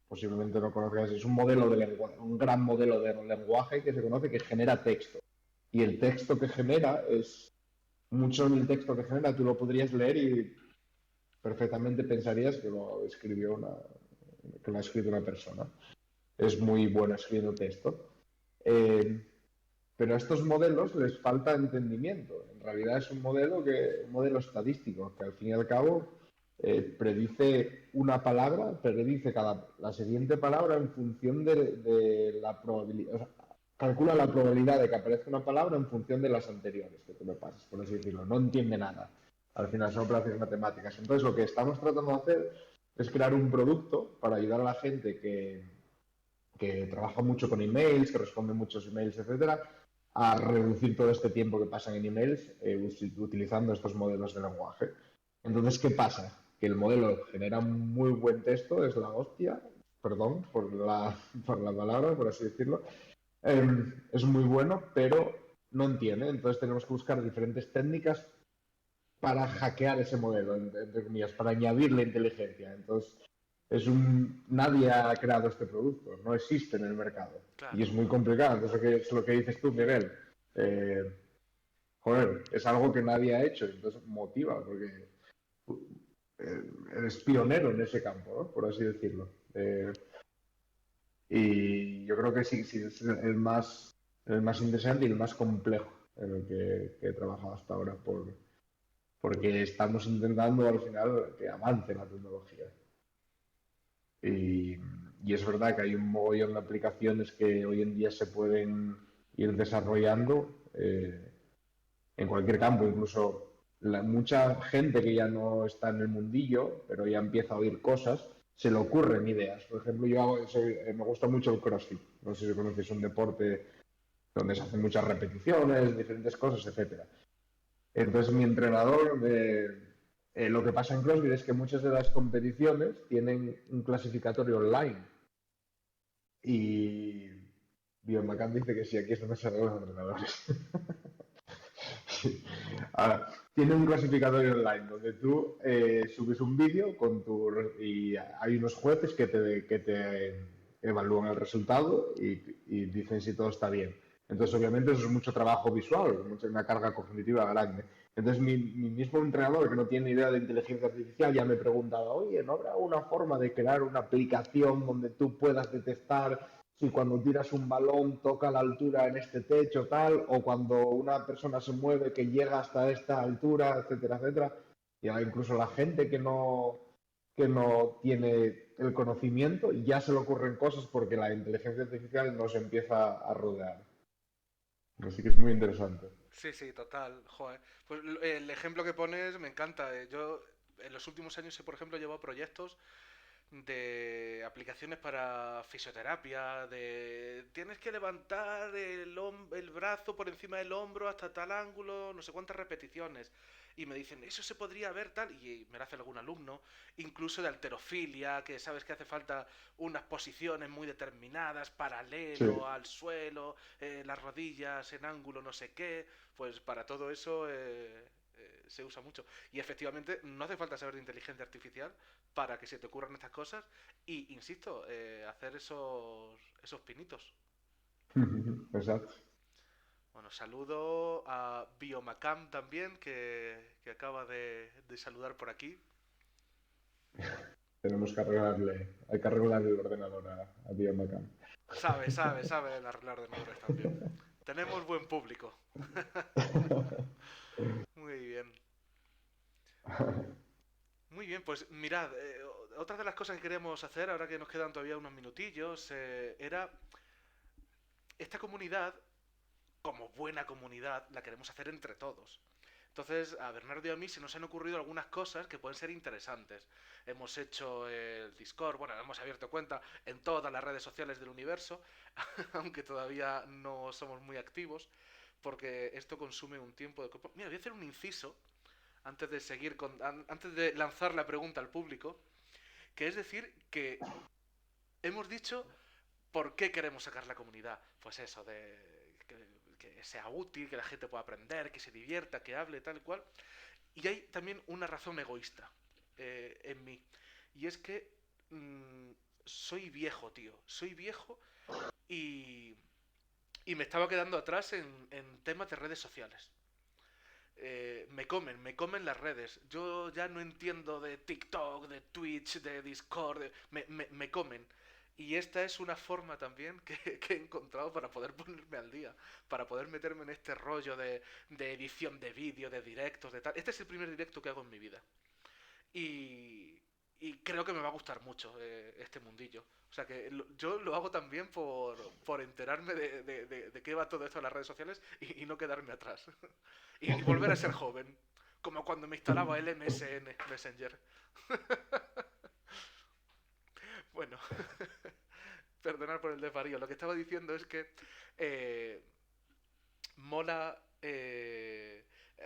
posiblemente no conozcas, es un modelo de lenguaje, un gran modelo de lenguaje que se conoce que genera texto. Y el texto que genera es, mucho del texto que genera tú lo podrías leer y perfectamente pensarías que que lo ha escrito una persona. Es muy bueno escribiendo texto. Eh, pero a estos modelos les falta entendimiento. En realidad es un modelo estadístico, que al fin y al cabo predice una palabra, predice la siguiente palabra en función de la probabilidad. O sea, calcula la probabilidad de que aparezca una palabra en función de las anteriores que tú le pases, por así decirlo. No entiende nada. Al final son operaciones matemáticas. Entonces lo que estamos tratando de hacer es crear un producto para ayudar a la gente que trabaja mucho con emails, que responde muchos emails, etcétera, a reducir todo este tiempo que pasan en emails utilizando estos modelos de lenguaje. Entonces, ¿qué pasa? Que el modelo genera muy buen texto, es la hostia, perdón por la palabra, por así decirlo, es muy bueno, pero no entiende. Entonces tenemos que buscar diferentes técnicas para hackear ese modelo, entre comillas, para añadirle inteligencia. Entonces, nadie ha creado este producto, no existe en el mercado. Y Claro, es muy complicado. Entonces, es lo que dices tú, Miguel. Eh, joder, es algo que nadie ha hecho. Entonces, motiva, porque eres pionero en ese campo, ¿no? Por así decirlo. Y yo creo que sí, sí es el más interesante y el más complejo en el que he trabajado hasta ahora porque estamos intentando al final que avance la tecnología. Y, y es verdad que hay un mogollón de aplicaciones que hoy en día se pueden ir desarrollando en cualquier campo, incluso mucha gente que ya no está en el mundillo, pero ya empieza a oír cosas, se le ocurren ideas. Por ejemplo, me gusta mucho el CrossFit. No sé si conoces un deporte donde se hacen muchas repeticiones, diferentes cosas, etcétera. Entonces mi entrenador, lo que pasa en CrossFit es que muchas de las competiciones tienen un clasificatorio online y Biomacan dice que sí, aquí es donde salen los entrenadores. Sí. Ahora, tiene un clasificatorio online donde tú subes un vídeo y hay unos jueces que te evalúan el resultado y dicen si todo está bien. Entonces, obviamente, eso es mucho trabajo visual, una carga cognitiva grande. Entonces, mi mismo entrenador, que no tiene idea de inteligencia artificial, ya me preguntaba, oye, ¿no habrá una forma de crear una aplicación donde tú puedas detectar si cuando tiras un balón toca la altura en este techo tal, o cuando una persona se mueve que llega hasta esta altura, etcétera, etcétera? Y incluso la gente que no tiene el conocimiento ya se le ocurren cosas porque la inteligencia artificial nos empieza a rodear. Así que es muy interesante. sí, sí, total, joder. Pues el ejemplo que pones me encanta. Yo en los últimos años he, por ejemplo, llevado proyectos de aplicaciones para fisioterapia, de tienes que levantar el brazo por encima del hombro hasta tal ángulo, no sé cuántas repeticiones. Y me dicen, eso se podría ver tal, y me lo hace algún alumno, incluso de alterofilia, que sabes que hace falta unas posiciones muy determinadas, Sí. paralelo al suelo, las rodillas en ángulo no sé qué, pues para todo eso se usa mucho. Y efectivamente no hace falta saber de inteligencia artificial para que se te ocurran estas cosas y, insisto, hacer esos pinitos. Exacto. Bueno, saludo a Biomacam también, que acaba de saludar por aquí. Hay que arreglarle el ordenador a Biomacan. Sabe arreglar ordenadores también. Tenemos buen público. Muy bien. Muy bien, pues mirad, otra de las cosas que queríamos hacer, ahora que nos quedan todavía unos minutillos, era esta comunidad, como buena comunidad, la queremos hacer entre todos. Entonces, a Bernardo y a mí se nos han ocurrido algunas cosas que pueden ser interesantes. Hemos hecho el Discord, bueno, hemos abierto cuenta en todas las redes sociales del universo, aunque todavía no somos muy activos, porque esto consume un tiempo de... Mira, voy a hacer un inciso antes de seguir antes de lanzar la pregunta al público, que es decir que hemos dicho por qué queremos sacar la comunidad. Pues eso, que sea útil, que la gente pueda aprender, que se divierta, que hable, tal y cual. Y hay también una razón egoísta en mí. Y es que mmm, soy viejo, tío. Soy viejo y, y me estaba quedando atrás en temas de redes sociales. Me comen las redes. Yo ya no entiendo de TikTok, de Twitch, de Discord, me comen. Y esta es una forma también que he encontrado para poder ponerme al día, para poder meterme en este rollo de edición de vídeo, de directos, de tal. Este es el primer directo que hago en mi vida. Y, y creo que me va a gustar mucho este mundillo. O sea que yo lo hago también por enterarme de qué va todo esto en las redes sociales y no quedarme atrás. Y volver a ser joven. Como cuando me instalaba el MSN Messenger. Bueno, perdonad por el desvarío. Lo que estaba diciendo es que eh, mola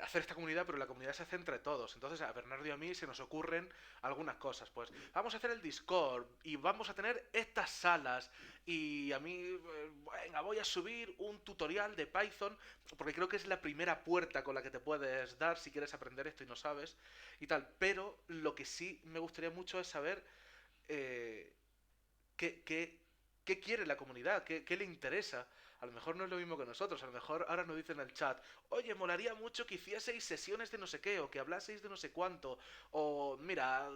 hacer esta comunidad, pero la comunidad se hace entre todos. Entonces a Bernardo y a mí se nos ocurren algunas cosas. Pues vamos a hacer el Discord y vamos a tener estas salas. Y a mí, venga, voy a subir un tutorial de Python, porque creo que es la primera puerta con la que te puedes dar si quieres aprender esto y no sabes. Y tal. Pero lo que sí me gustaría mucho es saber eh, qué, qué, qué quiere la comunidad, qué le interesa. A lo mejor no es lo mismo que nosotros, a lo mejor ahora nos dicen en el chat, oye, molaría mucho que hicieseis sesiones de no sé qué, o que hablaseis de no sé cuánto, o mira,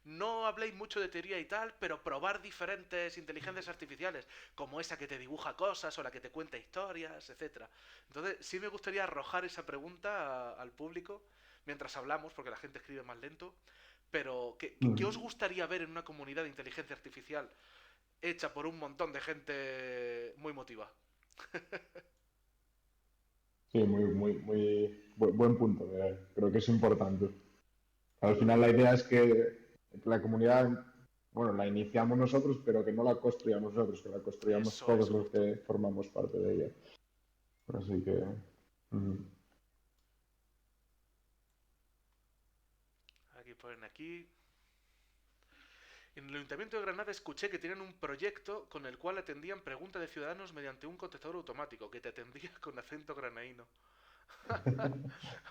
no habléis mucho de teoría y tal, pero probar diferentes inteligencias artificiales, como esa que te dibuja cosas o la que te cuenta historias, etcétera. Entonces, sí me gustaría arrojar esa pregunta al público mientras hablamos, porque la gente escribe más lento, pero ¿qué os gustaría ver en una comunidad de inteligencia artificial hecha por un montón de gente muy motivada? Sí, buen punto. Creo que es importante. Al final la idea es que la comunidad, bueno, la iniciamos nosotros, pero que no la construyamos nosotros, que la construyamos Eso es, todos los justo. que formamos parte de ella. Así que... mm, Aquí ponen aquí. En el Ayuntamiento de Granada escuché que tienen un proyecto con el cual atendían preguntas de ciudadanos mediante un contestador automático que te atendía con acento granaíno.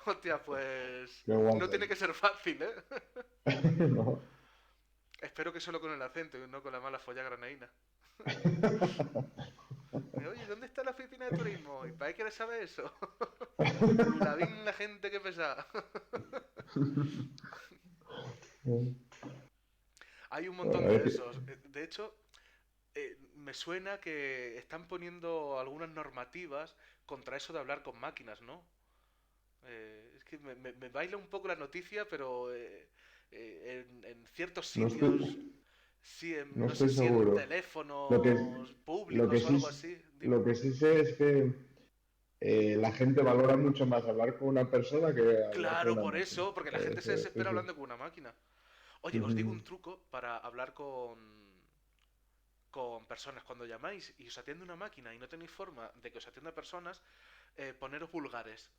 Hostia, pues qué no guapo. tiene que ser fácil, ¿eh? No. Espero que solo con el acento y no con la mala folla granaína. Oye, ¿dónde está la oficina de turismo? ¿Y para qué quieres saber eso? La bien la gente que pesa. Hay un Bueno, montón de esos. De hecho, me suena que están poniendo algunas normativas contra eso de hablar con máquinas, ¿no? Es que me baila un poco la noticia, pero en ciertos no sitios, estoy, sí, no no sé estoy si en seguro. Lo que, teléfonos lo que públicos o sí, algo así. Dime. lo que sí sé es que la gente valora mucho más hablar con una persona que hablar con Claro, una por máquina. eso, porque la gente se Sí, desespera sí. hablando con una máquina. Oye, os digo Ujú. un truco para hablar con personas. Cuando llamáis y os atiende una máquina y no tenéis forma de que os atienda personas, poneros vulgares.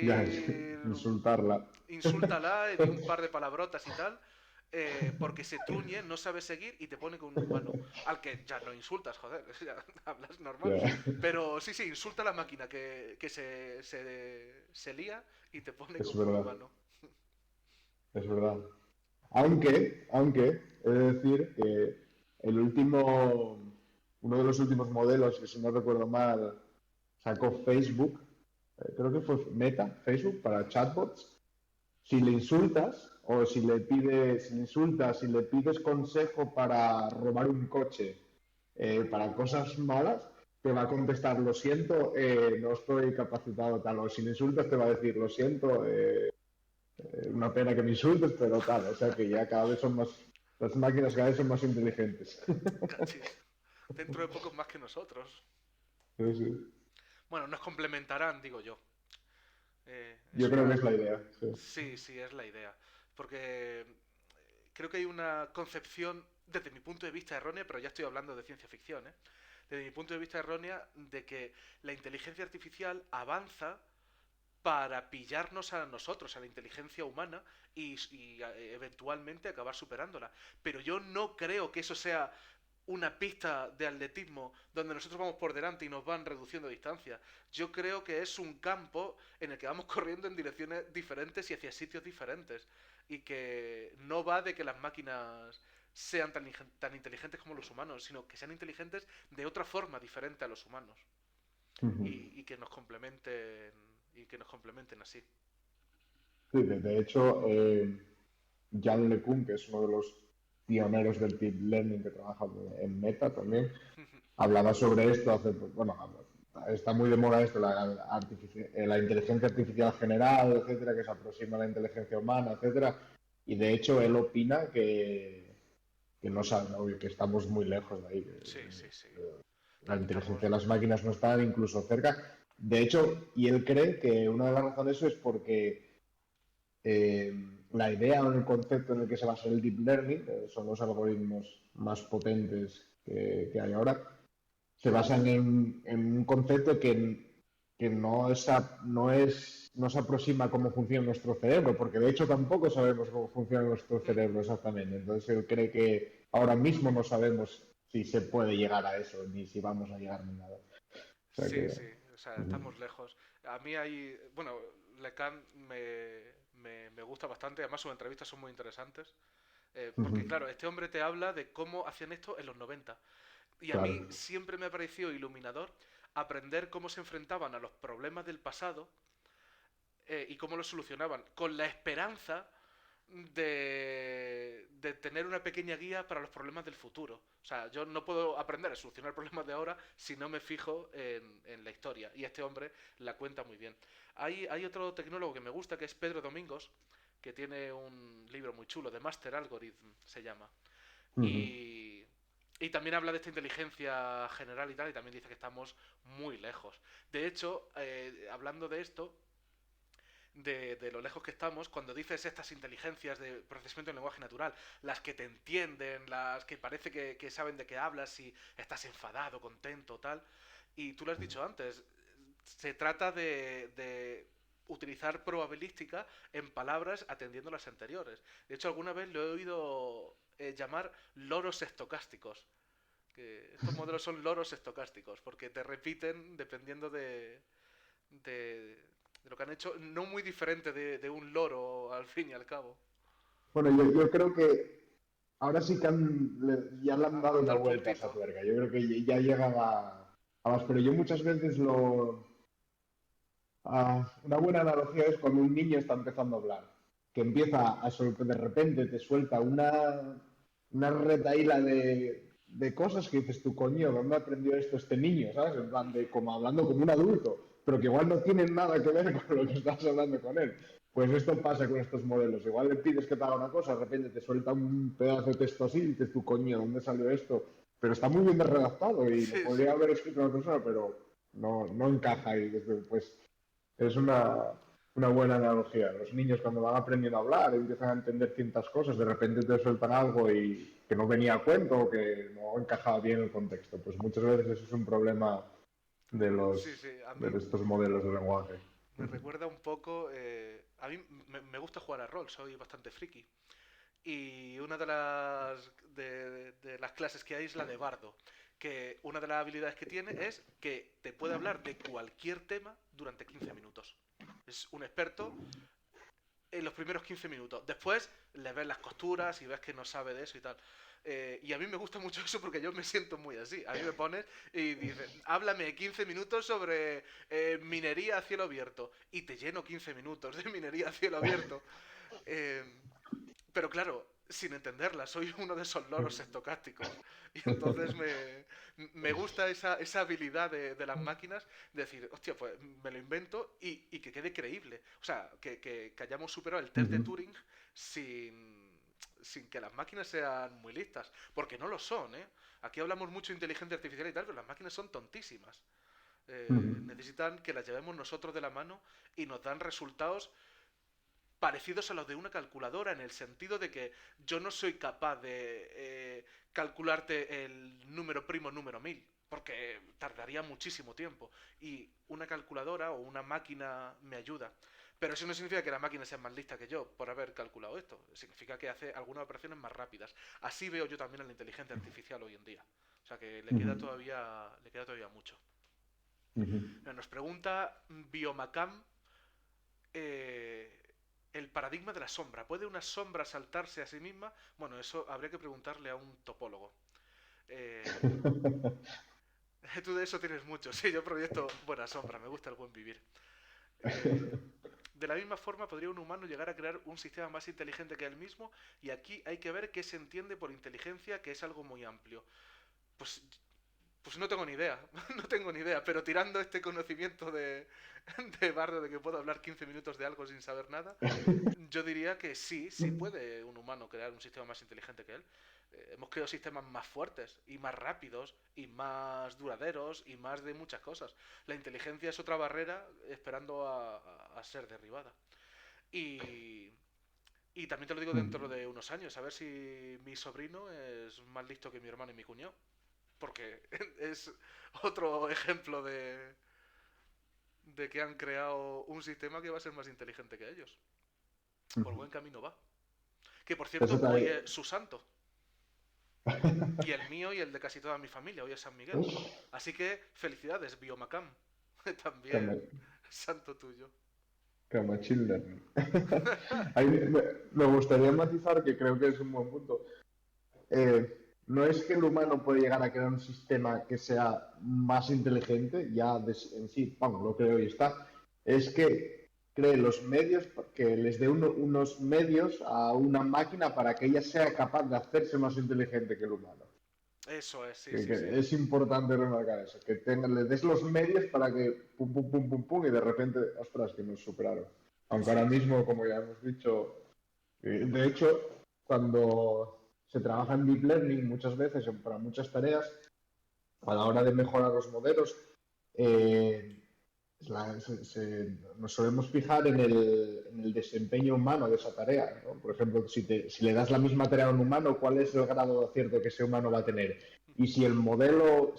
Ya, Decir, insultarla. insúltala y di un par de palabrotas y tal, porque se truñe, no sabe seguir y te pone con un humano. Al que ya no insultas, joder, ya hablas normal. Ya, Pero sí, sí, insulta a la máquina que se lía y te pone es con un verdad, humano. es verdad. Aunque, he de decir que el último, uno de los últimos modelos, que si no recuerdo mal, sacó Facebook, creo que fue Meta, Facebook, para chatbots. Si le insultas o si le insultas, si le pides consejo para robar un coche, para cosas malas, te va a contestar, lo siento, no estoy capacitado tal. O si le insultas, te va a decir, lo siento, una pena que me insultes, pero tal. O sea que ya cada vez son más, las máquinas cada vez son más inteligentes. Cachis. Dentro de poco más que nosotros. Sí, sí. Bueno, nos complementarán, digo yo. Es Yo creo que una... es la idea, sí. Sí, sí, es la idea. Porque creo que hay una concepción, desde mi punto de vista errónea, pero ya estoy hablando de ciencia ficción, ¿eh? Desde mi punto de vista errónea, de que la inteligencia artificial avanza para pillarnos a nosotros, a la inteligencia humana, y eventualmente acabar superándola. Pero yo no creo que eso sea una pista de atletismo donde nosotros vamos por delante y nos van reduciendo distancia. Yo creo que es un campo en el que vamos corriendo en direcciones diferentes y hacia sitios diferentes. Y que no va de que las máquinas sean tan inteligentes como los humanos, sino que sean inteligentes de otra forma diferente a los humanos. Ujú. Y que nos complementen y que nos complementen así. Sí, de hecho, Jan LeCun, que es uno de los pioneros del deep learning que trabaja en Meta también, hablaba sobre esto hace, bueno, está muy de moda esto, la inteligencia artificial general, etcétera, que se aproxima a la inteligencia humana, etcétera, y de hecho él opina que no sabe, ¿no? Que estamos muy lejos de ahí, Sí, sí, sí. la inteligencia Estamos... de las máquinas no está incluso cerca. De hecho, y él cree que una de las razones es porque eh, la idea o el concepto en el que se basa el deep learning, son los algoritmos más potentes que hay ahora, se basan en un concepto que no se aproxima a cómo funciona nuestro cerebro, porque de hecho tampoco sabemos cómo funciona nuestro cerebro exactamente. Entonces él cree que ahora mismo no sabemos si se puede llegar a eso, ni si vamos a llegar ni nada. O sea Sí, que... sí, o sea, estamos lejos. A mí hay, bueno, Lecan me gusta bastante, además sus entrevistas son muy interesantes, porque claro, este hombre te habla de cómo hacían esto en los 90. Y a Claro. mí siempre me ha parecido iluminador aprender cómo se enfrentaban a los problemas del pasado y cómo los solucionaban, con la esperanza de tener una pequeña guía para los problemas del futuro. O sea, yo no puedo aprender a solucionar problemas de ahora si no me fijo en la historia. Y este hombre la cuenta muy bien. Hay otro tecnólogo que me gusta, que es Pedro Domingos, que tiene un libro muy chulo, de Master Algorithm se llama. Ujú. Y, y también habla de esta inteligencia general y tal, y también dice que estamos muy lejos. De hecho, hablando de esto, de lo lejos que estamos, cuando dices estas inteligencias de procesamiento del lenguaje natural, las que te entienden, las que parece que saben de qué hablas, si estás enfadado, contento, tal, y tú lo has dicho antes, se trata de utilizar probabilística en palabras atendiendo las anteriores. De hecho, alguna vez lo he oído llamar loros estocásticos. Que estos modelos son loros estocásticos, porque te repiten dependiendo de lo que han hecho, no muy diferente de un loro al fin y al cabo. Bueno, yo creo que ahora sí que ya le han dado Han una dado el vuelta a esa puntito. tuerca. Yo creo que ya llegan a más, pero yo muchas veces una buena analogía es cuando un niño está empezando a hablar, que empieza de repente te suelta una retaíla de cosas que dices tú, coño, ¿dónde aprendió esto este niño? ¿Sabes? En plan de como hablando como un adulto, pero que igual no tienen nada que ver con lo que estás hablando con él. Pues esto pasa con estos modelos. Igual le pides que te haga una cosa, de repente te suelta un pedazo de texto así y dices tú, coño, ¿dónde salió esto? Pero está muy bien redactado y lo Sí, podría sí. haber escrito una persona, pero no encaja ahí. Pues es una buena analogía. Los niños cuando van aprendiendo a hablar y empiezan a entender ciertas cosas, de repente te sueltan algo y que no venía a cuento o que no encajaba bien el contexto. Pues muchas veces eso es un problema Sí, sí. A mí de estos modelos de lenguaje. me recuerda un poco... a mí me gusta jugar a rol, soy bastante friki. Y una de las clases que hay es la de bardo, que una de las habilidades que tiene es que te puede hablar de cualquier tema durante 15 minutos. Es un experto en los primeros 15 minutos. Después le ves las costuras y ves que no sabe de eso y tal. Y a mí me gusta mucho eso porque yo me siento muy así. A mí me pones y dices, háblame 15 minutos sobre minería a cielo abierto. Y te lleno 15 minutos de minería a cielo abierto. Eh, pero claro, sin entenderla, soy uno de esos loros estocásticos. Y entonces me gusta esa habilidad de las máquinas de decir, hostia, pues me lo invento y que quede creíble. O sea, que hayamos superado el test de Ujú. Turing sin que las máquinas sean muy listas. Porque no lo son, ¿eh? Aquí hablamos mucho de inteligencia artificial y tal, pero las máquinas son tontísimas. Ujú. Necesitan que las llevemos nosotros de la mano y nos dan resultados parecidos a los de una calculadora, en el sentido de que yo no soy capaz de calcularte el número primo número 1000 porque tardaría muchísimo tiempo. Y una calculadora o una máquina me ayuda. Pero eso no significa que la máquina sea más lista que yo por haber calculado esto. Significa que hace algunas operaciones más rápidas. Así veo yo también a la inteligencia artificial hoy en día. O sea que Ujú. le queda todavía mucho. Ujú. Nos pregunta Biomacam el paradigma de la sombra. ¿Puede una sombra saltarse a sí misma? Bueno, eso habría que preguntarle a un topólogo. Eh, tú de eso tienes mucho. Sí, yo proyecto buena sombra, me gusta el buen vivir. Eh, de la misma forma, podría un humano llegar a crear un sistema más inteligente que él mismo, y aquí hay que ver qué se entiende por inteligencia, que es algo muy amplio. Pues, pues no tengo ni idea, no tengo ni idea, pero tirando este conocimiento de bardo de que puedo hablar 15 minutos de algo sin saber nada, yo diría que sí, sí puede un humano crear un sistema más inteligente que él. Hemos creado sistemas más fuertes y más rápidos y más duraderos y más de muchas cosas. La inteligencia es otra barrera esperando a ser derribada. Y, y también te lo digo dentro de unos años, a ver si mi sobrino es más listo que mi hermano y mi cuñado. Porque es otro ejemplo de que han creado un sistema que va a ser más inteligente que ellos. Por buen camino va. Que por Eso cierto, hoy también. es su santo. Y el mío y el de casi toda mi familia. Hoy es San Miguel. Así que felicidades, Biomacam. También Cama, santo tuyo. cama children. Ahí me gustaría matizar que creo que es un buen punto. No es que el humano puede llegar a crear un sistema que sea más inteligente, ya en sí, vamos, lo creo y está. Es que cree los medios, que les dé unos medios a una máquina para que ella sea capaz de hacerse más inteligente que el humano. Eso es, sí, Que sí, sí. es importante remarcar eso, que le des los medios para que pum, pum, pum, pum, pum, y de repente, ostras, que nos superaron. Aunque ahora Sí, sí. mismo, como ya hemos dicho, de hecho, cuando se trabaja en Deep Learning muchas veces para muchas tareas, a la hora de mejorar los modelos, eh, nos solemos fijar en el desempeño humano de esa tarea, ¿no? Por ejemplo, si le das la misma tarea a un humano, ¿cuál es el grado de acierto que ese humano va a tener? Y si el modelo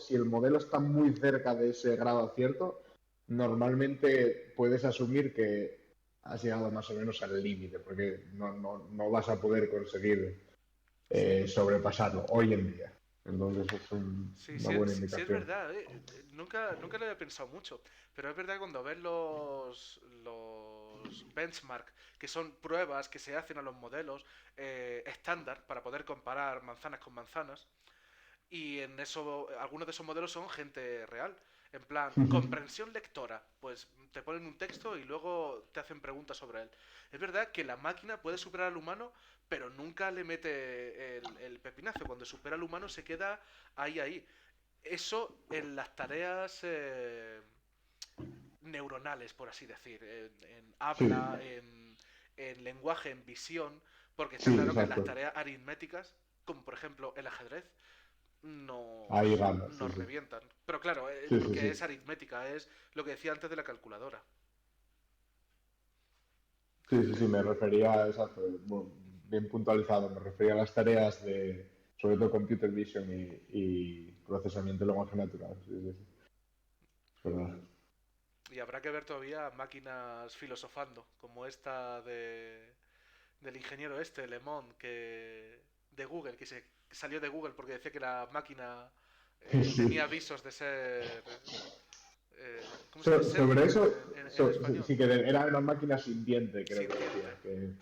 está muy cerca de ese grado de acierto, normalmente puedes asumir que has llegado más o menos al límite, porque no vas a poder conseguir Sí. sobrepasarlo hoy en día. Entonces es Sí, una sí, buena sí, sí es indicación. verdad, ¿eh? Nunca lo había pensado mucho, pero es verdad que cuando ves los benchmark, que son pruebas que se hacen a los modelos estándar para poder comparar manzanas con manzanas, y en eso algunos de esos modelos son gente real. En plan, comprensión lectora, pues te ponen un texto y luego te hacen preguntas sobre él. Es verdad que la máquina puede superar al humano, pero nunca le mete el pepinazo. Cuando supera al humano se queda ahí, ahí. Eso en las tareas neuronales, por así decir, en Sí, habla, en lenguaje, en visión, porque está sí, claro que en las exacto. tareas aritméticas, como por ejemplo el ajedrez, Ahí gana, sí, nos sí. revientan. Pero claro, Sí, sí, porque sí. es aritmética, es lo que decía antes de la calculadora. Sí, sí, sí, me refería a esa, bueno, bien puntualizado, me refería a las tareas de, sobre todo computer vision y procesamiento de lenguaje natural. Sí, sí, sí, es verdad. Y habrá que ver todavía máquinas filosofando, como esta del ingeniero este, Lemon, de Google, que salió de Google porque decía que la máquina tenía Sí. avisos de ser... ¿cómo se dice? Sobre Sentient eso, en español. sí que era una máquina sintiente, creo que decía. Sintiente.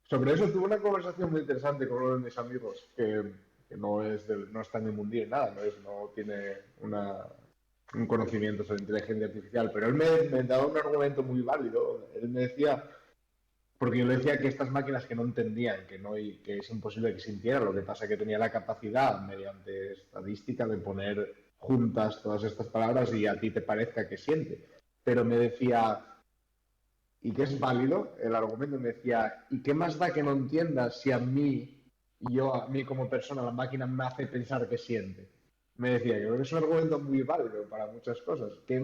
Sobre eso tuve una conversación muy interesante con uno de mis amigos, que no no está en el mundillo, nada, no tiene un conocimiento sobre inteligencia artificial, pero él me daba un argumento muy válido. Él me decía, porque yo le decía que estas máquinas que no entendían, y que es imposible que sintieran, lo que pasa es que tenía la capacidad, mediante estadística, de poner juntas todas estas palabras y a ti te parezca que siente. Pero me decía, y que es válido el argumento, me decía, ¿y qué más da que no entiendas si a mí como persona, la máquina me hace pensar que siente? me decía, yo creo que es un argumento muy válido para muchas cosas. ¿Qué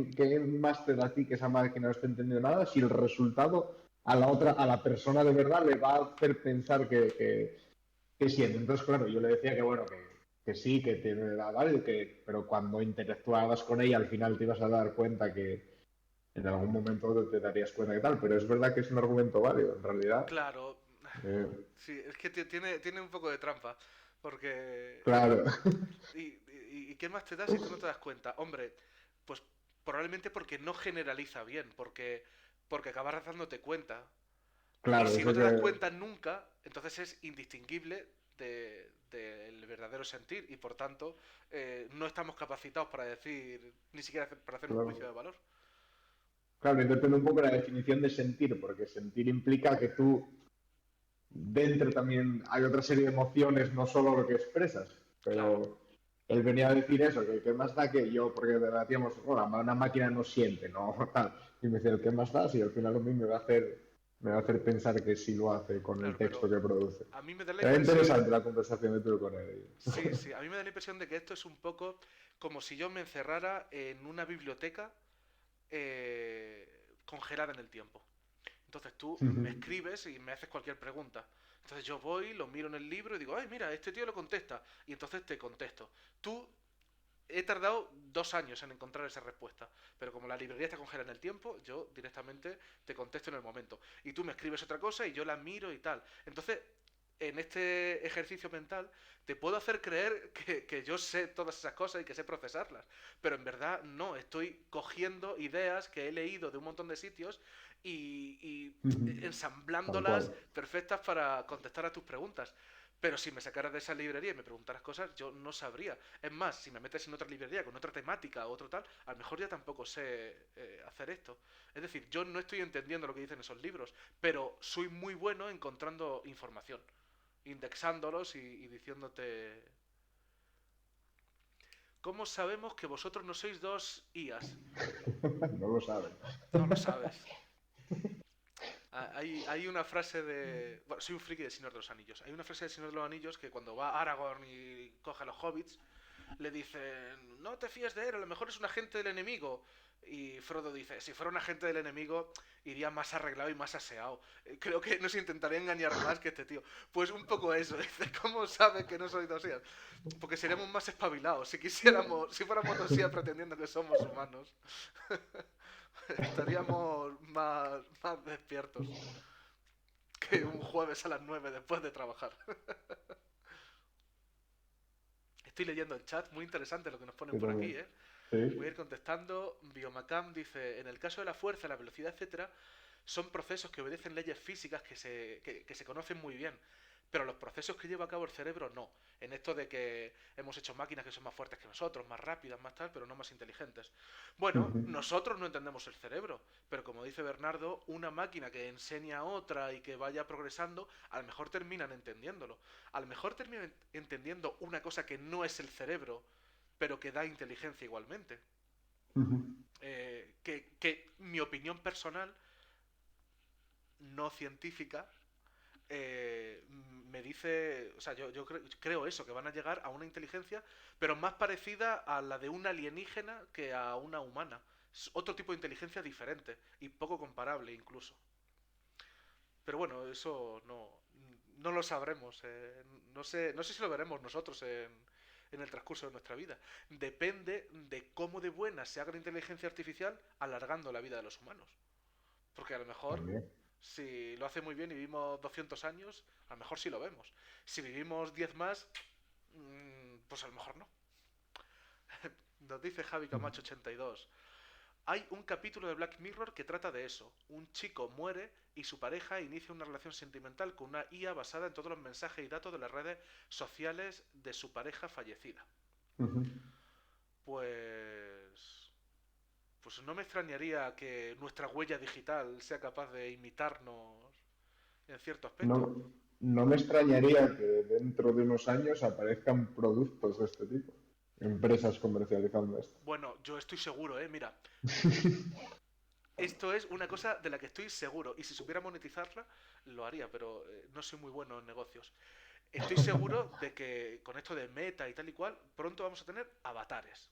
más te da a ti que esa máquina no esté entendiendo nada si el resultado a la otra, a la persona de verdad le va a hacer pensar que siente? Entonces, claro, yo le decía que bueno, que sí, que tiene la válido, pero cuando interactuabas con ella al final te ibas a dar cuenta que en algún momento te darías cuenta que tal, pero es verdad que es un argumento válido, en realidad. Claro, eh, sí, es que tiene un poco de trampa, porque... claro, ¿Y qué más te da si tú no te das cuenta? Hombre, pues probablemente porque no generaliza bien, porque acabas dándote cuenta. Y claro, si no eso te das que, cuenta nunca, entonces es indistinguible del verdadero sentir y por tanto no estamos capacitados para decir, ni siquiera para hacer un juicio de claro, valor. claro, y depende un poco de la definición de sentir, porque sentir implica que tú dentro también hay otra serie de emociones, no solo lo que expresas, Claro, pero él venía a decir eso, que más da que yo, porque debatíamos, bueno, una máquina no siente, ¿no? Tal. Y me decía, ¿qué más da? Si al final a mí me va a hacer pensar que sí lo hace con el claro, texto pero que produce. a mí me da la Era impresión, interesante la conversación que tuve con él. sí, sí, a mí me da la impresión de que esto es un poco como si yo me encerrara en una biblioteca congelada en el tiempo. Entonces tú me escribes y me haces cualquier pregunta. Entonces yo voy, lo miro en el libro y digo, ay, mira, este tío lo contesta. Y entonces te contesto. Tú he tardado 2 años en encontrar esa respuesta, pero como la librería está congelada en el tiempo, yo directamente te contesto en el momento. Y tú me escribes otra cosa y yo la miro y tal. Entonces, en este ejercicio mental, te puedo hacer creer que yo sé todas esas cosas y que sé procesarlas, pero en verdad no, estoy cogiendo ideas que he leído de un montón de sitios y Tal ensamblándolas cual. perfectas para contestar a tus preguntas. Pero si me sacaras de esa librería y me preguntaras cosas, yo no sabría. Es más, si me metes en otra librería con otra temática o otro tal, a lo mejor ya tampoco sé hacer esto. Es decir, yo no estoy entendiendo lo que dicen esos libros, pero soy muy bueno encontrando información, indexándolos y diciéndote... ¿Cómo sabemos que vosotros no sois dos IAs? No lo saben. No lo sabes. Hay una frase de... Bueno, soy un friki de Señor de los Anillos. Hay una frase de Señor de los Anillos que cuando va Aragorn y coge a los hobbits, le dicen, no te fíes de él, a lo mejor es un agente del enemigo. Y Frodo dice, si fuera un agente del enemigo, iría más arreglado y más aseado. Creo que nos intentaría engañar más que este tío. Pues un poco eso, dice, ¿cómo sabe que no soy dosías? Porque seríamos más espabilados. Si quisiéramos, si fuéramos dosías pretendiendo que somos humanos, estaríamos más despiertos que un jueves a las 9 después de trabajar. Estoy leyendo el chat, muy interesante lo que nos ponen Yo por aquí, también. ¿eh? Voy a Sí. ir contestando. Biomacam dice, en el caso de la fuerza, la velocidad, etcétera, son procesos que obedecen leyes físicas que se conocen muy bien. Pero los procesos que lleva a cabo el cerebro no. En esto de que hemos hecho máquinas que son más fuertes que nosotros, más rápidas, más tal, pero no más inteligentes. Bueno, nosotros no entendemos el cerebro, pero como dice Bernardo, una máquina que enseña a otra y que vaya progresando, a lo mejor terminan entendiéndolo. A lo mejor terminan entendiendo una cosa que no es el cerebro, pero que da inteligencia igualmente. Que mi opinión personal, no científica, me dice, o sea, yo creo eso, que van a llegar a una inteligencia, pero más parecida a la de un alienígena que a una humana. Es otro tipo de inteligencia diferente y poco comparable incluso. Pero bueno, eso no lo sabremos. No sé si lo veremos nosotros en el transcurso de nuestra vida. Depende de cómo de buena se haga la inteligencia artificial alargando la vida de los humanos. Porque a lo mejor, También. si lo hace muy bien y vivimos 200 años, a lo mejor sí lo vemos. Si vivimos 10 más, pues a lo mejor no. Nos dice Javi Camacho 82. Hay un capítulo de Black Mirror que trata de eso. Un chico muere y su pareja inicia una relación sentimental con una IA basada en todos los mensajes y datos de las redes sociales de su pareja fallecida. Pues... Pues no me extrañaría que nuestra huella digital sea capaz de imitarnos en cierto aspecto. No, no me extrañaría que dentro de unos años aparezcan productos de este tipo. Empresas comercializando esto. Bueno, yo estoy seguro, Mira, esto es una cosa de la que estoy seguro. Y si supiera monetizarla, lo haría, pero no soy muy bueno en negocios. Estoy seguro de que con esto de meta y tal y cual, pronto vamos a tener avatares.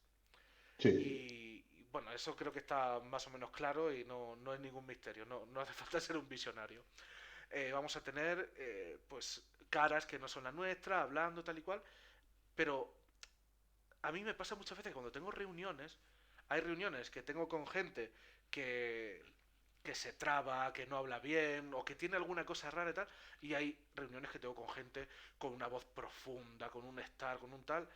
Sí. Y bueno, eso creo que está más o menos claro y no es ningún misterio, no hace falta ser un visionario. Vamos a tener pues caras que no son las nuestras, hablando tal y cual, pero a mí me pasa muchas veces que cuando tengo reuniones, hay reuniones que tengo con gente que, que se traba, que no habla bien o que tiene alguna cosa rara y tal, y hay reuniones que tengo con gente con una voz profunda, con un estar, con un tal,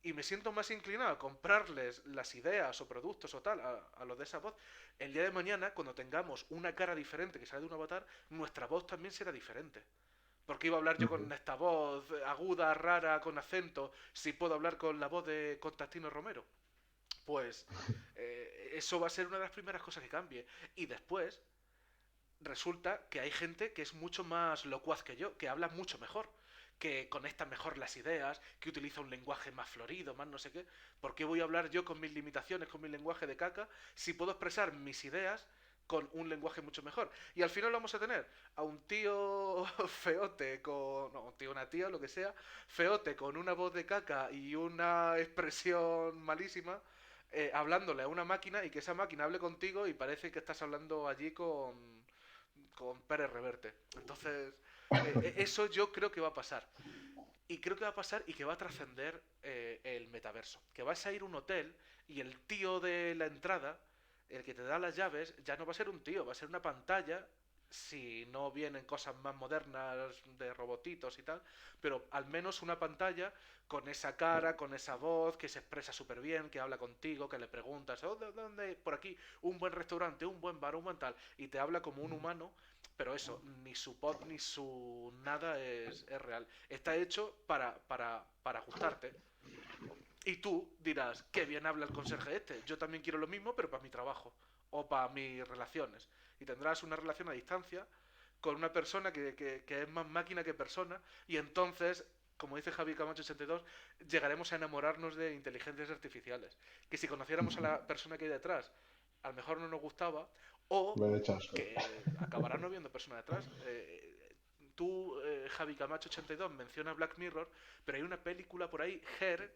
y me siento más inclinado a comprarles las ideas o productos o tal a los de esa voz. El día de mañana, cuando tengamos una cara diferente que sale de un avatar, nuestra voz también será diferente. Porque iba a hablar yo con Ujú. esta voz aguda, rara, con acento, si puedo hablar con la voz de Constantino Romero. Pues eso va a ser una de las primeras cosas que cambie. Y después resulta que hay gente que es mucho más locuaz que yo, que habla mucho mejor, que conecta mejor las ideas, que utiliza un lenguaje más florido, más no sé qué. ¿Por qué voy a hablar yo con mis limitaciones, con mi lenguaje de caca, si puedo expresar mis ideas con un lenguaje mucho mejor? Y al final vamos a tener a un tío feote con... No, un tío, una tía, lo que sea, feote con una voz de caca y una expresión malísima, hablándole a una máquina y que esa máquina hable contigo y parece que estás hablando allí con Pérez Reverte. Entonces, eso yo creo que va a pasar. Y creo que va a pasar y que va a trascender el metaverso. Que vas a ir a un hotel y el tío de la entrada, el que te da las llaves, ya no va a ser un tío, va a ser una pantalla. Si no vienen cosas más modernas de robotitos y tal, pero al menos una pantalla con esa cara, con esa voz, que se expresa súper bien, que habla contigo, que le preguntas, oh, ¿de dónde? Por aquí, un buen restaurante, un buen bar, un buen tal, y te habla como un humano, pero eso, ni su pod ni su nada es real. Está hecho para gustarte. Y tú dirás, qué bien habla el conserje este. Yo también quiero lo mismo, pero para mi trabajo o para mis relaciones. Y tendrás una relación a distancia con una persona que es más máquina que persona. Y entonces, como dice Javi Camacho 82, llegaremos a enamorarnos de inteligencias artificiales. Que si conociéramos a la persona que hay detrás, a lo mejor no nos gustaba. O Me chasco. que acabará no viendo persona detrás. Tú, Javi Camacho 82, mencionas Black Mirror, pero hay una película por ahí, Her,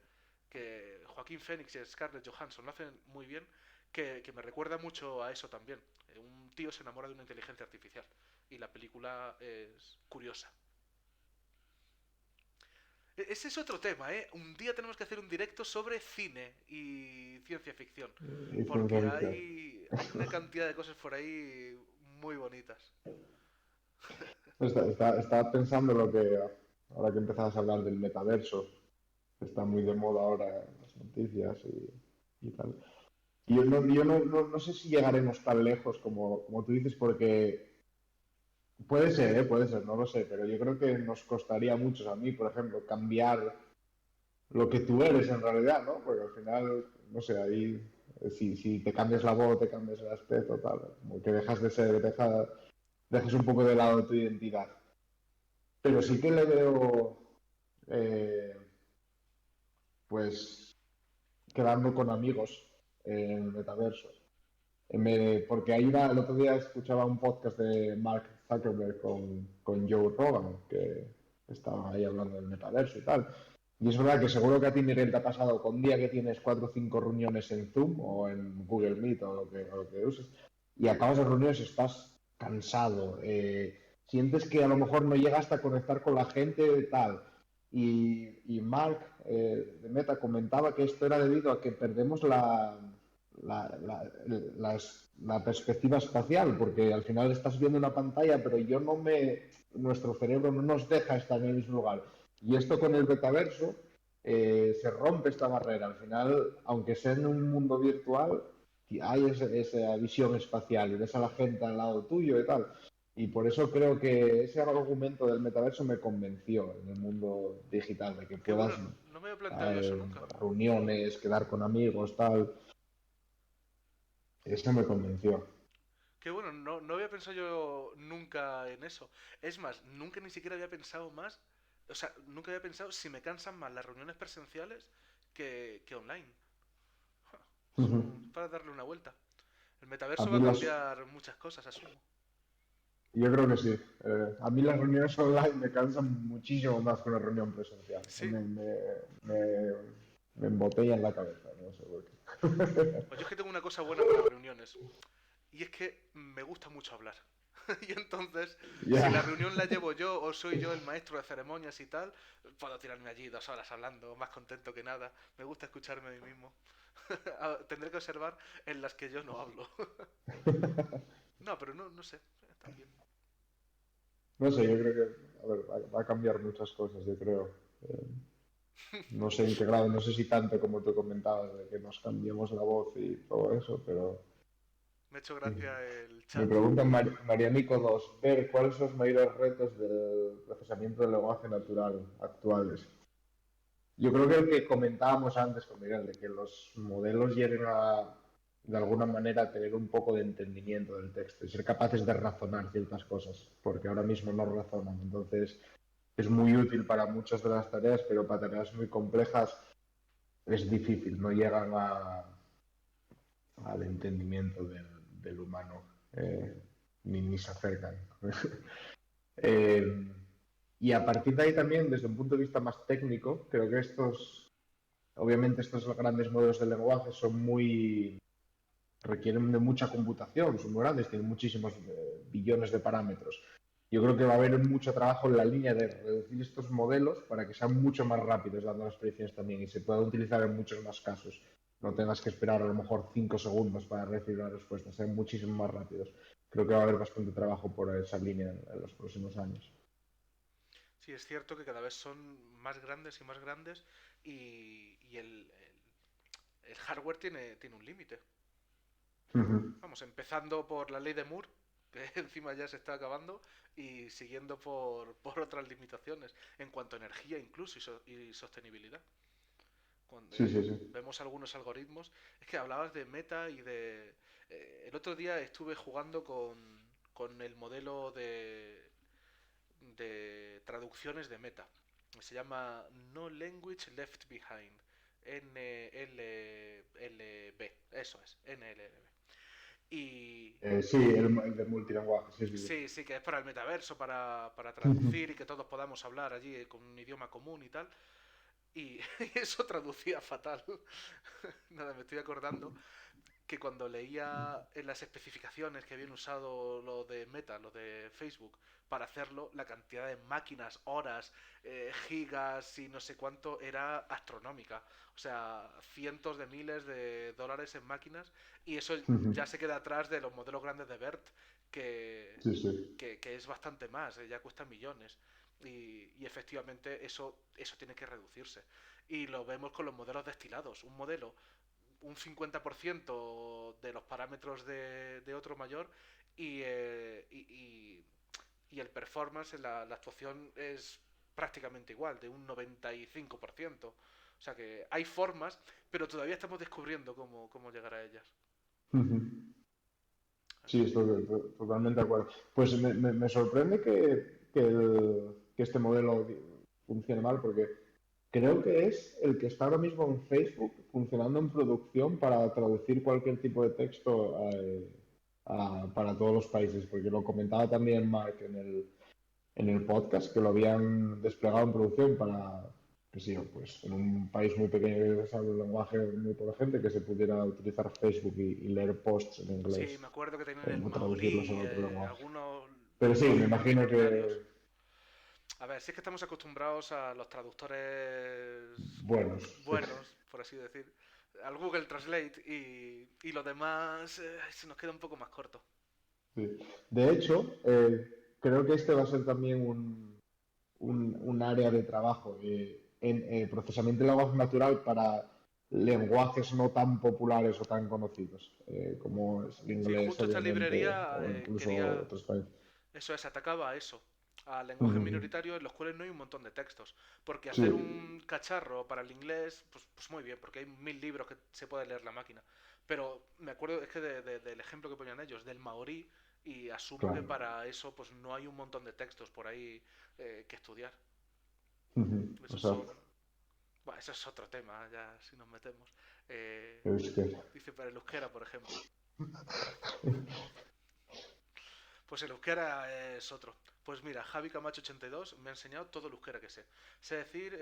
que Joaquín Phoenix y Scarlett Johansson lo hacen muy bien, que me recuerda mucho a eso también. Un tío se enamora de una inteligencia artificial y la película es curiosa. Ese es otro tema, ¿eh? Un día tenemos que hacer un directo sobre cine y ciencia ficción, Y ciencia porque ficción. hay una cantidad de cosas por ahí muy bonitas. Estaba pensando lo que, ahora que empezabas a hablar del metaverso, que está muy de moda ahora en las noticias y tal. Y yo no sé si llegaremos tan lejos como tú dices, porque puede ser, no lo sé, pero yo creo que nos costaría mucho a mí, por ejemplo, cambiar lo que tú eres en realidad, ¿no? Porque al final, no sé, ahí, si te cambias la voz, te cambias el aspecto, tal, como que dejas de ser, dejas un poco de lado tu identidad. Pero sí que le veo, eh, pues, quedando con amigos en el metaverso. Porque el otro día escuchaba un podcast de Mark Zuckerberg con Joe Rogan, que estaban ahí hablando del metaverso y tal. Y es verdad que seguro que a ti, Miguel, te ha pasado con un día que tienes cuatro o cinco reuniones en Zoom o en Google Meet o lo que uses, y acabas las reuniones y estás cansado. Sientes que a lo mejor no llegas hasta conectar con la gente tal. Y Mark de Meta comentaba que esto era debido a que perdemos la, la- la perspectiva espacial, porque al final estás viendo una pantalla, pero nuestro cerebro no nos deja estar en el mismo lugar. Y esto con el metaverso se rompe esta barrera. Al final, aunque sea en un mundo virtual, hay esa visión espacial y ves a la gente al lado tuyo y tal. Y por eso creo que ese argumento del metaverso me convenció en el mundo digital, de que Qué bueno, puedas no me había planteado yo eso nunca. reuniones, quedar con amigos, tal. Eso me convenció. Qué bueno, no había pensado yo nunca en eso. Es más, nunca ni siquiera había pensado más, o sea, nunca había pensado si me cansan más las reuniones presenciales que online. Ja, Ujú. eso es para darle una vuelta. El A metaverso va mí a las, cambiar muchas cosas, asumo. Yo creo que sí. A mí las reuniones online me cansan muchísimo más que una reunión presencial. Sí, Me, me embotella en la cabeza, no sé por qué. pues yo es que tengo una cosa buena para las reuniones. Y es que me gusta mucho hablar. Y entonces, si Ya, la reunión la llevo yo o soy yo el maestro de ceremonias y tal, puedo tirarme allí 2 horas hablando, más contento que nada. Me gusta escucharme a mí mismo. Tendré que observar en las que yo no hablo. No, pero no, no sé, también. no sé, yo creo que, a ver, va a cambiar muchas cosas, yo creo. Eh, no sé en qué grado, no sé si tanto como tú comentabas, de que nos cambiemos la voz y todo eso, pero Me ha hecho sí. gracia el Me chat. pregunta Marianico 2, ver cuáles son los mayores retos del procesamiento del lenguaje natural actuales. Yo creo que el que comentábamos antes con Miguel, de que los modelos lleguen a, de alguna manera, tener un poco de entendimiento del texto y ser capaces de razonar ciertas cosas, porque ahora mismo no razonan. Entonces, es muy útil para muchas de las tareas, pero para tareas muy complejas es difícil, no llegan al entendimiento del humano, ni se acercan. Eh, y a partir de ahí también, desde un punto de vista más técnico, creo que obviamente estos grandes modelos de lenguaje requieren de mucha computación, son muy grandes, tienen muchísimos billones de parámetros. Yo creo que va a haber mucho trabajo en la línea de reducir estos modelos para que sean mucho más rápidos dando las predicciones también y se puedan utilizar en muchos más casos. No tengas que esperar a lo mejor 5 segundos para recibir una respuesta, sean muchísimo más rápidos. Creo que va a haber bastante trabajo por esa línea en los próximos años. Sí, es cierto que cada vez son más grandes y el hardware tiene un límite. Ujú. Vamos, empezando por la ley de Moore, que encima ya se está acabando, y siguiendo por otras limitaciones, en cuanto a energía incluso y sostenibilidad. Cuando Sí, sí, sí. vemos algunos algoritmos, es que hablabas de meta y de... el otro día estuve jugando con el modelo de traducciones de meta. Se llama No Language Left Behind. NLLB. Eso es, NLLB. Y Sí, el de multilingüe, sí, sí, sí. sí, sí, que es para el metaverso, para traducir y que todos podamos hablar allí con un idioma común y tal. Y eso traducía fatal. Nada, me estoy acordando que cuando leía en las especificaciones que habían usado lo de Meta, lo de Facebook, para hacerlo, la cantidad de máquinas, horas, gigas y no sé cuánto era astronómica. O sea, cientos de miles de dólares en máquinas y eso ya se queda atrás de los modelos grandes de BERT, que, Sí, sí. que es bastante más, ya cuesta millones. Y efectivamente eso tiene que reducirse. Y lo vemos con los modelos destilados. Un modelo un 50% de los parámetros de otro mayor y el performance, la actuación es prácticamente igual, de un 95%. O sea que hay formas, pero todavía estamos descubriendo cómo llegar a ellas. Sí, Así que... estoy totalmente de acuerdo. Pues me sorprende que este modelo funcione mal, porque creo que es el que está ahora mismo en Facebook funcionando en producción para traducir cualquier tipo de texto para todos los países, porque lo comentaba también Mark en el podcast, que lo habían desplegado en producción para, que sí, pues en un país muy pequeño que sabe un lenguaje muy poca gente, que se pudiera utilizar Facebook y leer posts en Sí, me inglés, acuerdo que tenían el no traducirlos en maorí, otro lenguaje. algunos Pero sí, me lógicos imagino binarios. que, A ver, si es que estamos acostumbrados a los traductores buenos, sí. buenos, por así decir, al Google Translate y lo demás se nos queda un poco más corto. Sí. De hecho, creo que este va a ser también un área de trabajo en procesamiento de lenguaje natural para lenguajes no tan populares o tan conocidos, como es el Sí, inglés, justo esta obviamente, librería o incluso quería, otros países. eso es, atacaba a eso, a lenguajes Ujú. minoritarios en los cuales no hay un montón de textos. Porque Sí, hacer un cacharro para el inglés, pues muy bien, porque hay 1000 libros que se puede leer la máquina. Pero me acuerdo, es que del ejemplo que ponían ellos, del maorí, y asumo que claro. para eso pues no hay un montón de textos por ahí que estudiar. Ujú. Esos son... Exacto. Bueno, eso es otro tema, ya si nos metemos. Es que, Dice para el euskera, por ejemplo. Pues el euskera es otro. Pues mira, Javi Camacho 82 me ha enseñado todo el euskera que sé. Sé decir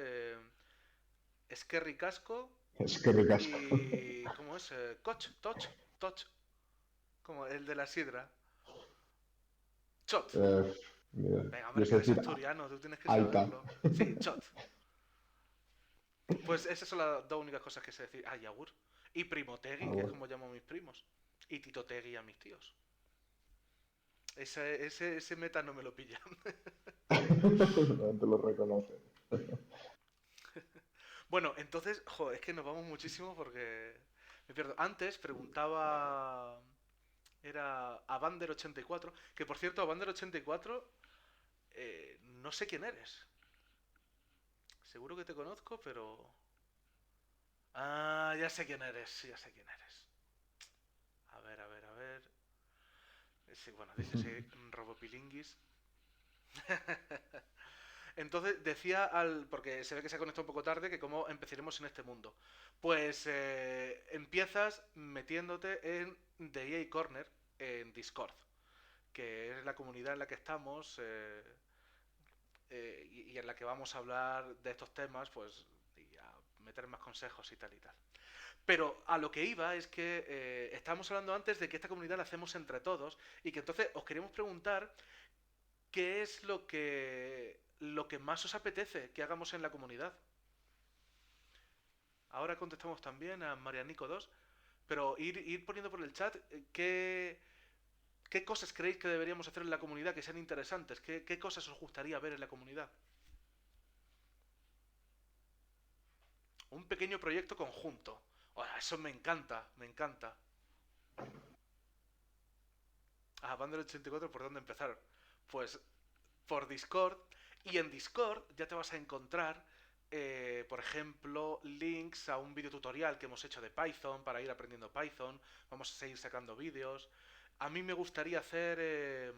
eskerrik asko Es que ricasco. y... ¿Cómo es? Coch, toch, toch. Como el de la sidra. Chot. Eh, Mira, Venga, yo hombre, que sé eres decir asturiano, tú tienes que Aita. saberlo. Sí, chot. Pues esas son las dos únicas cosas que sé decir. Ah, yagur. Y Ah, primotegui, que es bueno. como llamo a mis primos. Y titotegui a mis tíos. Ese meta no me lo pillan. No te lo reconoce. Bueno, entonces, jo, es que nos vamos muchísimo porque me pierdo. Antes preguntaba, era a Bander84, que por cierto, a Bander84, no sé quién eres. Seguro que te conozco, pero... Ah, ya sé quién eres, sí, ya sé quién eres. A ver, a ver, a ver. Sí, bueno, dice sí, Robopilinguis. Entonces decía al. Porque se ve que se ha conectado un poco tarde, que cómo empezaremos en este mundo. Pues empiezas metiéndote en The EA Corner en Discord, que es la comunidad en la que estamos y en la que vamos a hablar de estos temas, pues y a meter más consejos y tal y tal. Pero a lo que iba es que estábamos hablando antes de que esta comunidad la hacemos entre todos y que entonces os queríamos preguntar qué es lo que más os apetece que hagamos en la comunidad. Ahora contestamos también a Marianico 2, pero ir poniendo por el chat qué cosas creéis que deberíamos hacer en la comunidad que sean interesantes, qué cosas os gustaría ver en la comunidad. Un pequeño proyecto conjunto. Oh, eso me encanta, me encanta. Ah, Bandel 84, ¿por dónde empezar? Pues por Discord. Y en Discord ya te vas a encontrar, por ejemplo, links a un video tutorial que hemos hecho de Python para ir aprendiendo Python. Vamos a seguir sacando vídeos. A mí me gustaría hacer,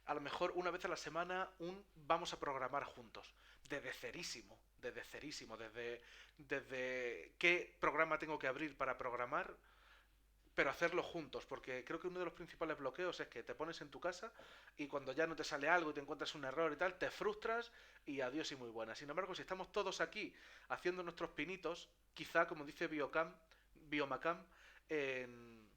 a lo mejor una vez a la semana, un vamos a programar juntos. Desde cerísimo, desde qué programa tengo que abrir para programar, pero hacerlo juntos, porque creo que uno de los principales bloqueos es que te pones en tu casa y cuando ya no te sale algo y te encuentras un error y tal, te frustras y adiós y muy buenas. Sin embargo, si estamos todos aquí haciendo nuestros pinitos, quizá, como dice Biomacam, en,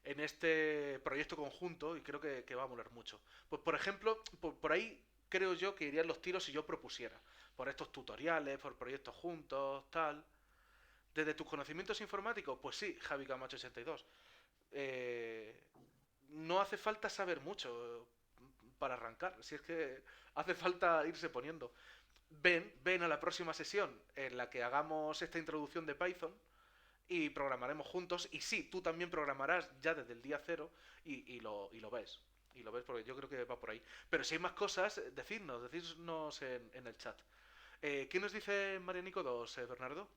en este proyecto conjunto, y creo que va a molar mucho. Pues, por ejemplo, por ahí creo yo que irían los tiros si yo propusiera. Por estos tutoriales, por proyectos juntos, tal. Desde tus conocimientos informáticos, pues sí, Javi Camacho 82. eh, no hace falta saber mucho para arrancar, si es que hace falta irse poniendo. Ven a la próxima sesión en la que hagamos esta introducción de Python y programaremos juntos. Y sí, tú también programarás ya desde el día cero y lo ves. Y lo ves porque yo creo que va por ahí. Pero si hay más cosas, decidnos en el chat. ¿Qué nos dice Marianico 2, Bernardo?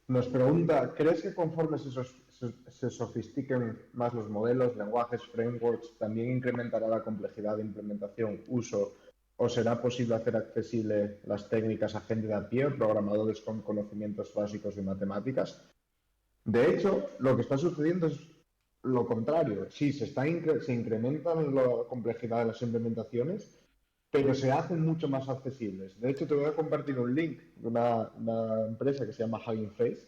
Nos pregunta, ¿crees que conforme se sofistiquen más los modelos, lenguajes, frameworks, también incrementará la complejidad de implementación, uso o será posible hacer accesible las técnicas a gente de a pie, programadores con conocimientos básicos de matemáticas? De hecho, lo que está sucediendo es lo contrario. Sí, se incrementa la complejidad de las implementaciones, pero se hacen mucho más accesibles. De hecho, te voy a compartir un link de una empresa que se llama Hugging Face.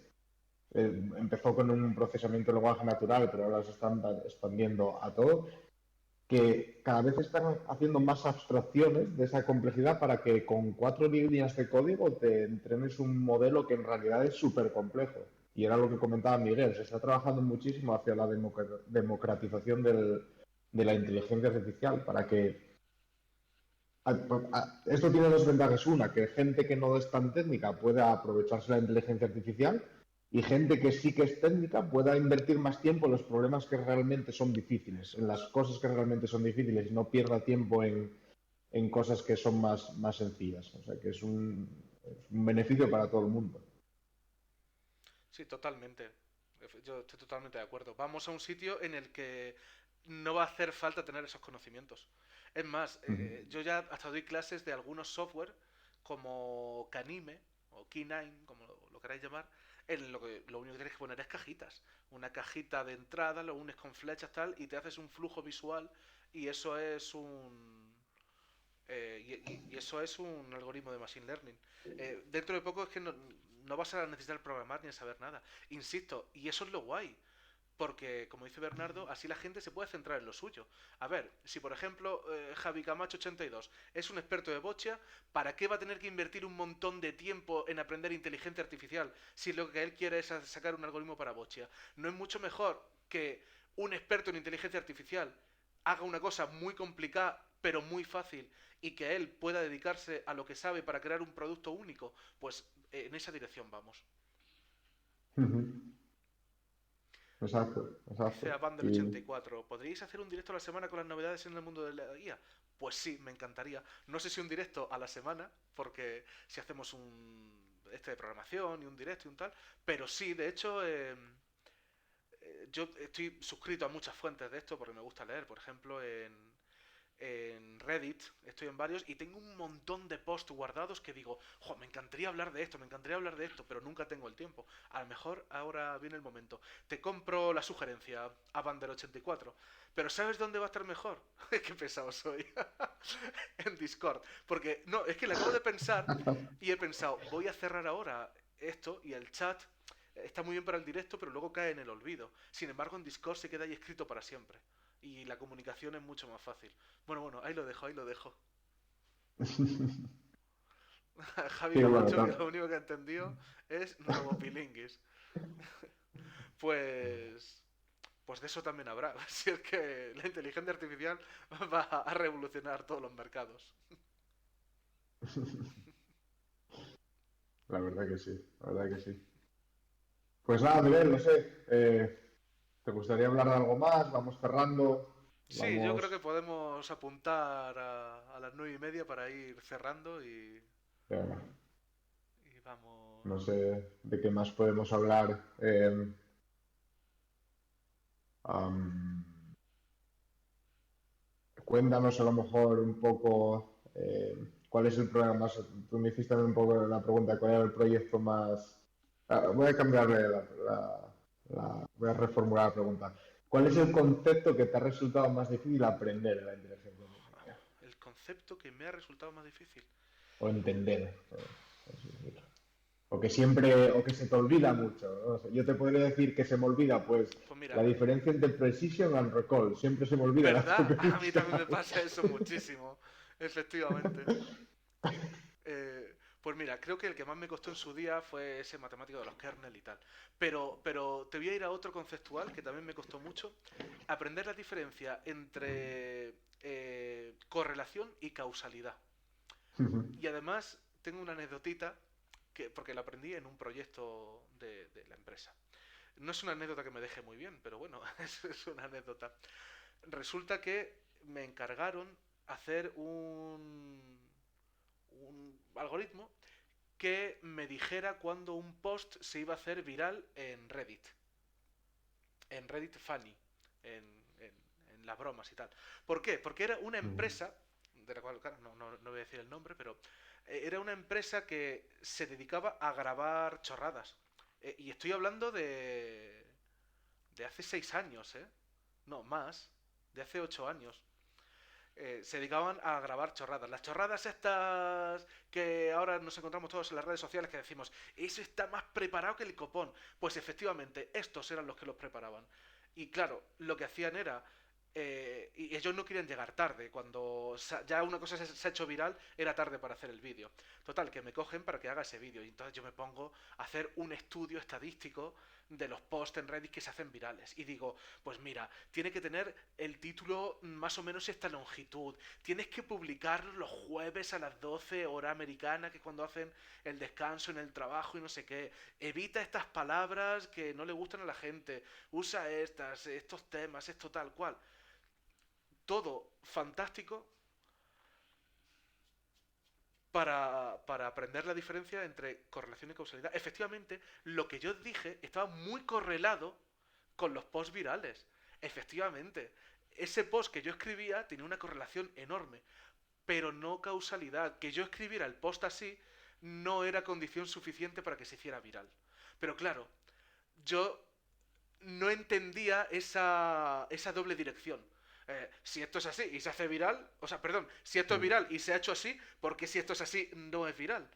Empezó con un procesamiento de lenguaje natural, pero ahora se están expandiendo a todo, que cada vez están haciendo más abstracciones de esa complejidad para que con 4 líneas de código te entrenes un modelo que en realidad es súper complejo. Y era lo que comentaba Miguel, se está trabajando muchísimo hacia la democratización de la inteligencia artificial para que esto tiene dos ventajas. Una, que gente que no es tan técnica pueda aprovecharse de la inteligencia artificial y gente que sí que es técnica pueda invertir más tiempo en los problemas que realmente son difíciles, Eso en las es. cosas que realmente son difíciles y no pierda tiempo en cosas que son más sencillas. O sea, que es un beneficio para todo el mundo. Sí, totalmente. Yo estoy totalmente de acuerdo. Vamos a un sitio en el que no va a hacer falta tener esos conocimientos. Es más, yo ya hasta doy clases de algunos software como Kanime o Key9, como lo queráis llamar, lo único que tienes que poner es cajitas. Una cajita de entrada, lo unes con flechas tal y te haces un flujo visual y eso es y eso es un algoritmo de Machine Learning. Dentro de poco es que no vas a necesitar programar ni a saber nada. Insisto, y eso es lo guay. Porque, como dice Bernardo, así la gente se puede centrar en lo suyo. A ver, si por ejemplo Javi Camacho 82 es un experto de boccia, ¿para qué va a tener que invertir un montón de tiempo en aprender inteligencia artificial si lo que él quiere es sacar un algoritmo para boccia? ¿No es mucho mejor que un experto en inteligencia artificial haga una cosa muy complicada pero muy fácil y que él pueda dedicarse a lo que sabe para crear un producto único? Pues en esa dirección vamos. Ujú. Exacto, Dice exacto. Avan del Y 84, ¿podríais hacer un directo a la semana con las novedades en el mundo de la guía? Pues sí, me encantaría. No sé si un directo a la semana, porque si hacemos un de programación y un directo y un tal, pero sí, de hecho, yo estoy suscrito a muchas fuentes de esto porque me gusta leer. Por ejemplo, en Reddit, estoy en varios y tengo un montón de posts guardados que digo, jo, me encantaría hablar de esto, me encantaría hablar de esto, pero nunca tengo el tiempo. A lo mejor ahora viene el momento. Te compro la sugerencia a Bander84, pero ¿sabes dónde va a estar mejor? Qué pesado soy. En Discord. Porque, no, es que le acabo de pensar y he pensado, voy a cerrar ahora esto y el chat está muy bien para el directo, pero luego cae en el olvido. Sin embargo, en Discord se queda ahí escrito para siempre y la comunicación es mucho más fácil. Bueno, ahí lo dejo, ahí lo dejo. Javi sí, bueno, Camacho, que lo único que ha entendido es novopilinguis. Pues, pues de eso también habrá. Si es que la inteligencia artificial va a revolucionar todos los mercados. la verdad que sí, la verdad que sí. Pues nada, Miguel, no sé, ¿te gustaría hablar de algo más? Vamos cerrando, Sí, yo vamos, creo que podemos apuntar a las 9:30 para ir cerrando eh, y vamos. no sé de qué más podemos hablar. Am, Cuéntanos a lo mejor un poco cuál es el programa más. Tú me hiciste también un poco la pregunta, ¿cuál era el proyecto más. Voy a cambiarle voy a reformular la pregunta. ¿Cuál es el concepto que te ha resultado más difícil aprender en la inteligencia artificial? El concepto que me ha resultado más difícil. O entender, por así decirlo. O que siempre, o que se te olvida mucho, ¿no? O sea, yo te podría decir que se me olvida, pues, Pues la mira, diferencia entre precision and recall. Siempre se me olvida la tengo ¿verdad? que A mí también buscar. me pasa eso muchísimo, efectivamente. Pues mira, creo que el que más me costó en su día fue ese matemático de los kernel y tal. Pero te voy a ir a otro conceptual que también me costó mucho. Aprender la diferencia entre correlación y causalidad. Y además tengo una anécdotita, porque la aprendí en un proyecto de la empresa. No es una anécdota que me deje muy bien, pero bueno, es una anécdota. Resulta que me encargaron hacer un algoritmo que me dijera cuando un post se iba a hacer viral en Reddit Funny, en, en, en las bromas y tal. ¿Por qué? Porque era una empresa, de la cual, claro, no voy a decir el nombre, pero era una empresa que se dedicaba a grabar chorradas. Y estoy hablando de hace 6 años, ¿eh? No, más, de hace 8 años. Se dedicaban a grabar chorradas. Las chorradas estas que ahora nos encontramos todos en las redes sociales que decimos, eso está más preparado que el copón. Pues efectivamente, estos eran los que los preparaban. Y claro, lo que hacían era... y ellos no querían llegar tarde. Cuando ya una cosa se ha hecho viral, era tarde para hacer el vídeo. Total, que me cogen para que haga ese vídeo. Y entonces yo me pongo a hacer un estudio estadístico de los posts en Reddit que se hacen virales. Y digo, pues mira, tiene que tener el título más o menos esta longitud. Tienes que publicarlo los jueves a las 12 hora americana, que es cuando hacen el descanso en el trabajo y no sé qué. Evita estas palabras que no le gustan a la gente. Usa estos temas, esto tal cual. Todo fantástico para aprender la diferencia entre correlación y causalidad. Efectivamente, lo que yo dije estaba muy correlado con los posts virales. Efectivamente, ese post que yo escribía tenía una correlación enorme, pero no causalidad. Que yo escribiera el post así no era condición suficiente para que se hiciera viral. Pero claro, yo no entendía esa doble dirección. Si esto es así y se hace viral, o sea, perdón, si esto es Mm. viral y se ha hecho así, ¿por qué si esto es así no es viral?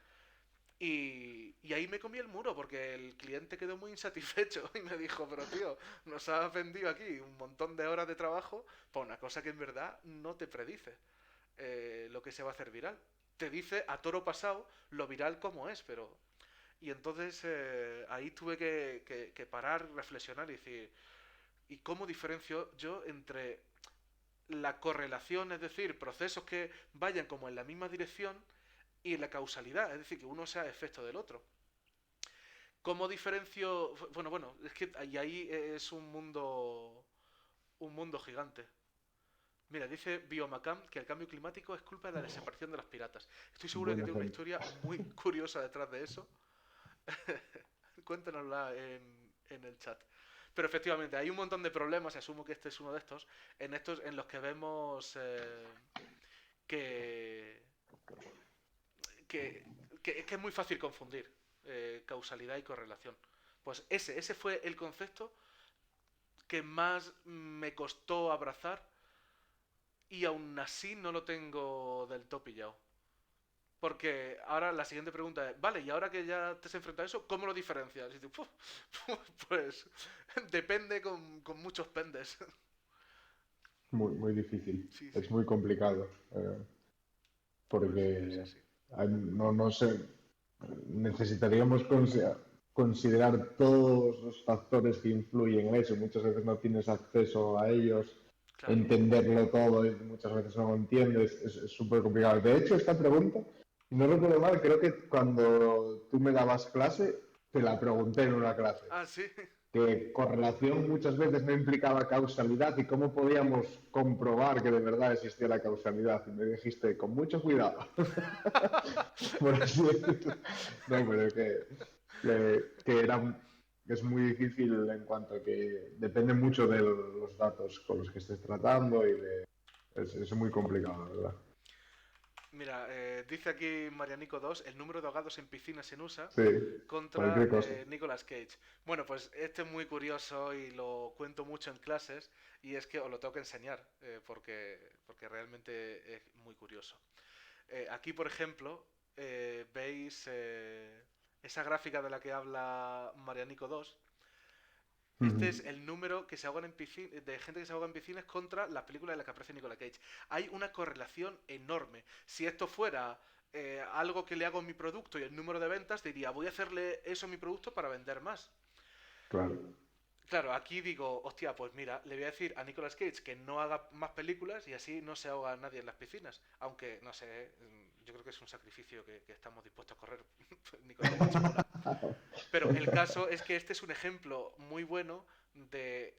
Y ahí me comí el muro porque el cliente quedó muy insatisfecho y me dijo, pero tío, nos has vendido aquí un montón de horas de trabajo para una cosa que en verdad no te predice lo que se va a hacer viral. Te dice a toro pasado lo viral como es, pero... Y entonces ahí tuve que parar, reflexionar y decir, ¿y cómo diferencio yo entre la correlación, es decir, procesos que vayan como en la misma dirección, y la causalidad, es decir, que uno sea efecto del otro? ¿Cómo diferencio? Bueno, es que ahí es un mundo gigante. Mira, dice Biomacam que el cambio climático es culpa de la desaparición de los piratas. Estoy seguro de que Buen tiene una ejemplo. historia muy curiosa detrás de eso. Cuéntanosla en el chat. Pero efectivamente, hay un montón de problemas, y asumo que este es uno de estos, en los que vemos que, que es muy fácil confundir causalidad y correlación. Pues ese fue el concepto que más me costó abrazar y aún así no lo tengo del todo pillado. Porque ahora la siguiente pregunta es, vale, y ahora que ya te has enfrentado a eso, ¿cómo lo diferencias? Y tú, pues depende con muchos pendes. Muy, muy difícil. Sí, sí. Es muy complicado. Pues sí, Porque sí. no, no sé, necesitaríamos considerar todos los factores que influyen en eso. Muchas veces no tienes acceso a ellos, Claro. entenderlo todo y muchas veces no lo entiendes. Es súper complicado. De hecho, esta pregunta, si no recuerdo mal, creo que cuando tú me dabas clase, te la pregunté en una clase Ah, sí. que correlación muchas veces no implicaba causalidad y cómo podíamos comprobar que de verdad existía la causalidad. Y me dijiste, con mucho cuidado, por así decirlo. No, pero que era, es muy difícil en cuanto a que depende mucho de los datos con los que estés tratando y es muy complicado, la verdad. Mira, dice aquí Marianico 2 el número de ahogados en piscinas en USA Sí, contra cualquier cosa. Nicolas Cage. Bueno, pues este es muy curioso y lo cuento mucho en clases y es que os lo tengo que enseñar porque realmente es muy curioso. Aquí, por ejemplo, veis esa gráfica de la que habla Marianico 2. Este es el número que se ahogan en de gente que se ahoga en piscinas contra las películas en las que aparece Nicolas Cage. Hay una correlación enorme. Si esto fuera algo que le hago a mi producto y el número de ventas, diría, voy a hacerle eso a mi producto para vender más. Claro. Claro, aquí digo, hostia, pues mira, le voy a decir a Nicolas Cage que no haga más películas y así no se ahoga nadie en las piscinas. Aunque, no sé, yo creo que es un sacrificio que estamos dispuestos a correr Nicolas Cage ahora. Pero el caso es que este es un ejemplo muy bueno de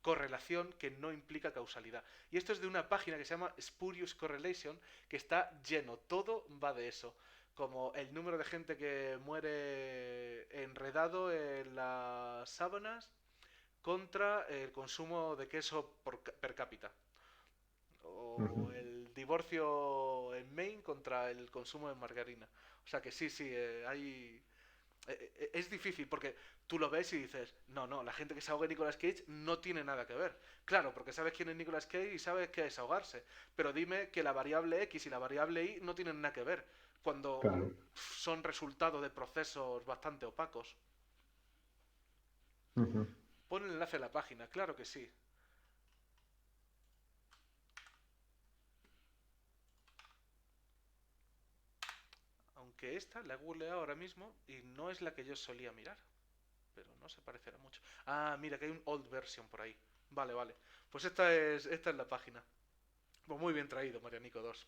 correlación que no implica causalidad. Y esto es de una página que se llama Spurious Correlation, que está lleno, todo va de eso. Como el número de gente que muere enredado en las sábanas contra el consumo de queso per cápita. O el divorcio en Maine contra el consumo de margarina. O sea que sí, sí, hay... es difícil porque tú lo ves y dices, no, no, la gente que se ahoga en Nicolas Cage no tiene nada que ver. Claro, porque sabes quién es Nicolas Cage y sabes qué es ahogarse. Pero dime que la variable X y la variable Y no tienen nada que ver cuando Claro. son resultado de procesos bastante opacos. Ujú. Pon el enlace a la página, claro que sí. Aunque esta la he googleado ahora mismo y no es la que yo solía mirar. Pero no se parecerá mucho. Ah, mira, que hay un old version por ahí. Vale, vale. Pues esta es la página. Pues muy bien traído, Marianico 2.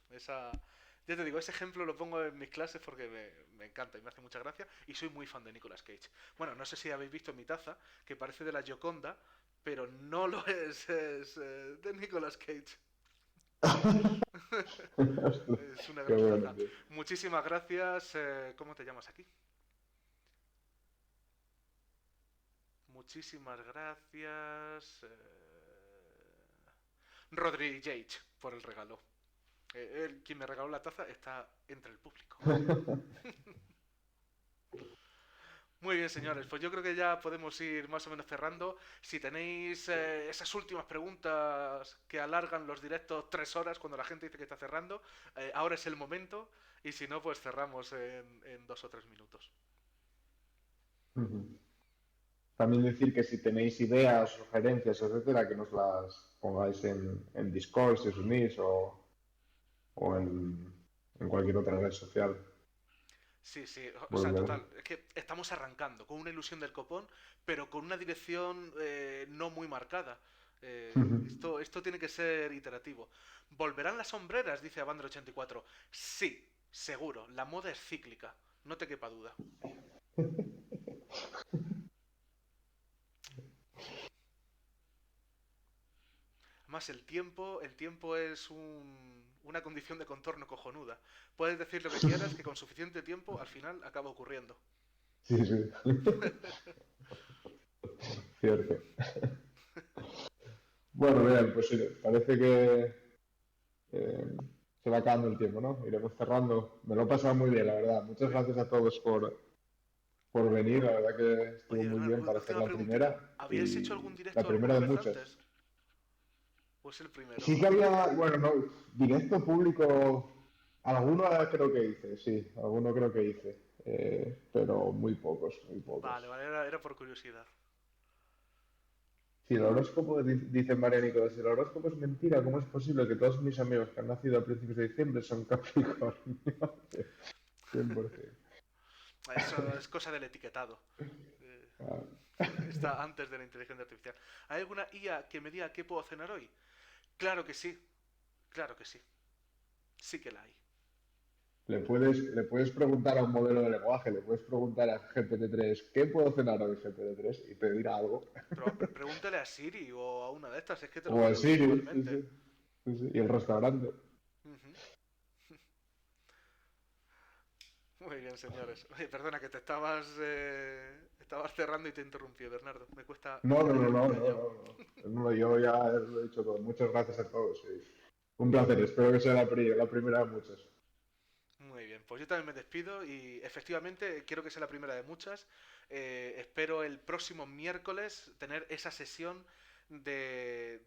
Ya te digo, ese ejemplo lo pongo en mis clases porque me encanta y me hace mucha gracia. Y soy muy fan de Nicolas Cage. Bueno, no sé si habéis visto mi taza, que parece de la Gioconda, pero no lo es, es de Nicolas Cage. Es una Qué gran bueno, taza. tío. Muchísimas gracias. ¿Cómo te llamas aquí? Muchísimas gracias. Rodri Jage por el regalo. Él, quien me regaló la taza, está entre el público. Muy bien, señores, pues yo creo que ya podemos ir más o menos cerrando. Si tenéis esas últimas preguntas que alargan los directos 3 horas cuando la gente dice que está cerrando, ahora es el momento. Y si no, pues cerramos en 2 o 3 minutos. Ujú. También decir que si tenéis ideas, sugerencias, etcétera, que nos las pongáis en Discord si os unís o en cualquier otra red social. Sí, sí, o sea, Volver. total, es que estamos arrancando con una ilusión del copón, pero con una dirección no muy marcada. Esto tiene que ser iterativo. ¿Volverán las sombreras? Dice Avandro84. Sí, seguro, la moda es cíclica, no te quepa duda. Además, el tiempo es una condición de contorno cojonuda. Puedes decir lo que quieras, que con suficiente tiempo al final acaba ocurriendo. Sí, sí, cierto. Bueno, bien, pues sí, parece que eh, se va acabando el tiempo, ¿no? Iremos cerrando. Me lo he pasado muy bien, la verdad. Muchas Oye, gracias a todos por venir. La verdad que estuvo oye, muy Bernardo, bien para ser última la preguntita. primera ¿Habíais hecho algún y la directo primera alguna de vez muchas. antes? ¿O es el primero? Sí que había, bueno, no, directo público, alguno creo que hice, sí, alguno creo que hice, pero muy pocos, muy pocos. Vale, vale, era por curiosidad. Si el horóscopo, dice María Nicolás, si el horóscopo es mentira, ¿cómo es posible que todos mis amigos que han nacido a principios de diciembre son Capricornio? 100%. Eso es cosa del etiquetado. Eh, Ah, Está antes de la inteligencia artificial. ¿Hay alguna IA que me diga qué puedo cenar hoy? Claro que sí, claro que sí. Sí que la hay. le puedes preguntar a un modelo de lenguaje, le puedes preguntar a GPT-3, ¿qué puedo cenar hoy GPT-3? Y te dirá algo. Pero pregúntale a Siri o a una de estas, es que te lo O a puede decir Siri, sí, igualmente. sí, sí, sí. Y el restaurante. Ujú. Muy bien, señores. Oye, perdona que te estabas cerrando y te interrumpí, Bernardo. Me No, no, cuesta no, irme no, no, callado. no, no. No, yo ya lo he dicho todo. Muchas gracias a todos. Sí. Un placer. Espero que sea la primera de muchas. Muy bien, pues yo también me despido y efectivamente quiero que sea la primera de muchas. Espero el próximo miércoles tener esa sesión de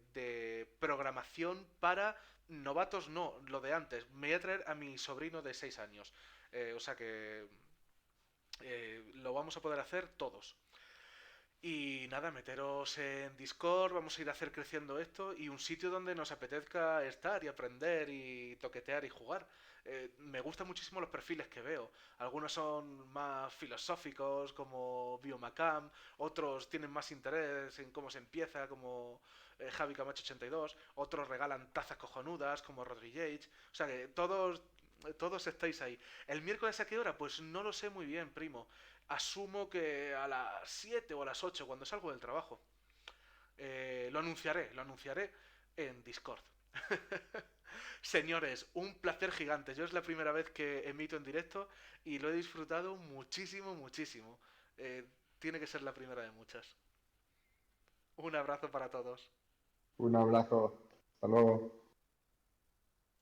programación para novatos, no, lo de antes. Me voy a traer a mi sobrino de 6 años. O sea que lo vamos a poder hacer todos. Y nada, meteros en Discord, vamos a ir a hacer creciendo esto y un sitio donde nos apetezca estar y aprender y toquetear y jugar. Me gustan muchísimo los perfiles que veo. Algunos son más filosóficos, como Biomacam, otros tienen más interés en cómo se empieza, como Javi Camacho 82, otros regalan tazas cojonudas, como Rodri Yage. O sea que todos estáis ahí. ¿El miércoles a qué hora? Pues no lo sé muy bien, primo. Asumo que a las 7 o a las 8 cuando salgo del trabajo. Lo anunciaré en Discord. Señores, un placer gigante. Yo es la primera vez que emito en directo y lo he disfrutado muchísimo, muchísimo. Eh, Tiene que ser la primera de muchas. Un abrazo para todos. Un abrazo. Hasta luego.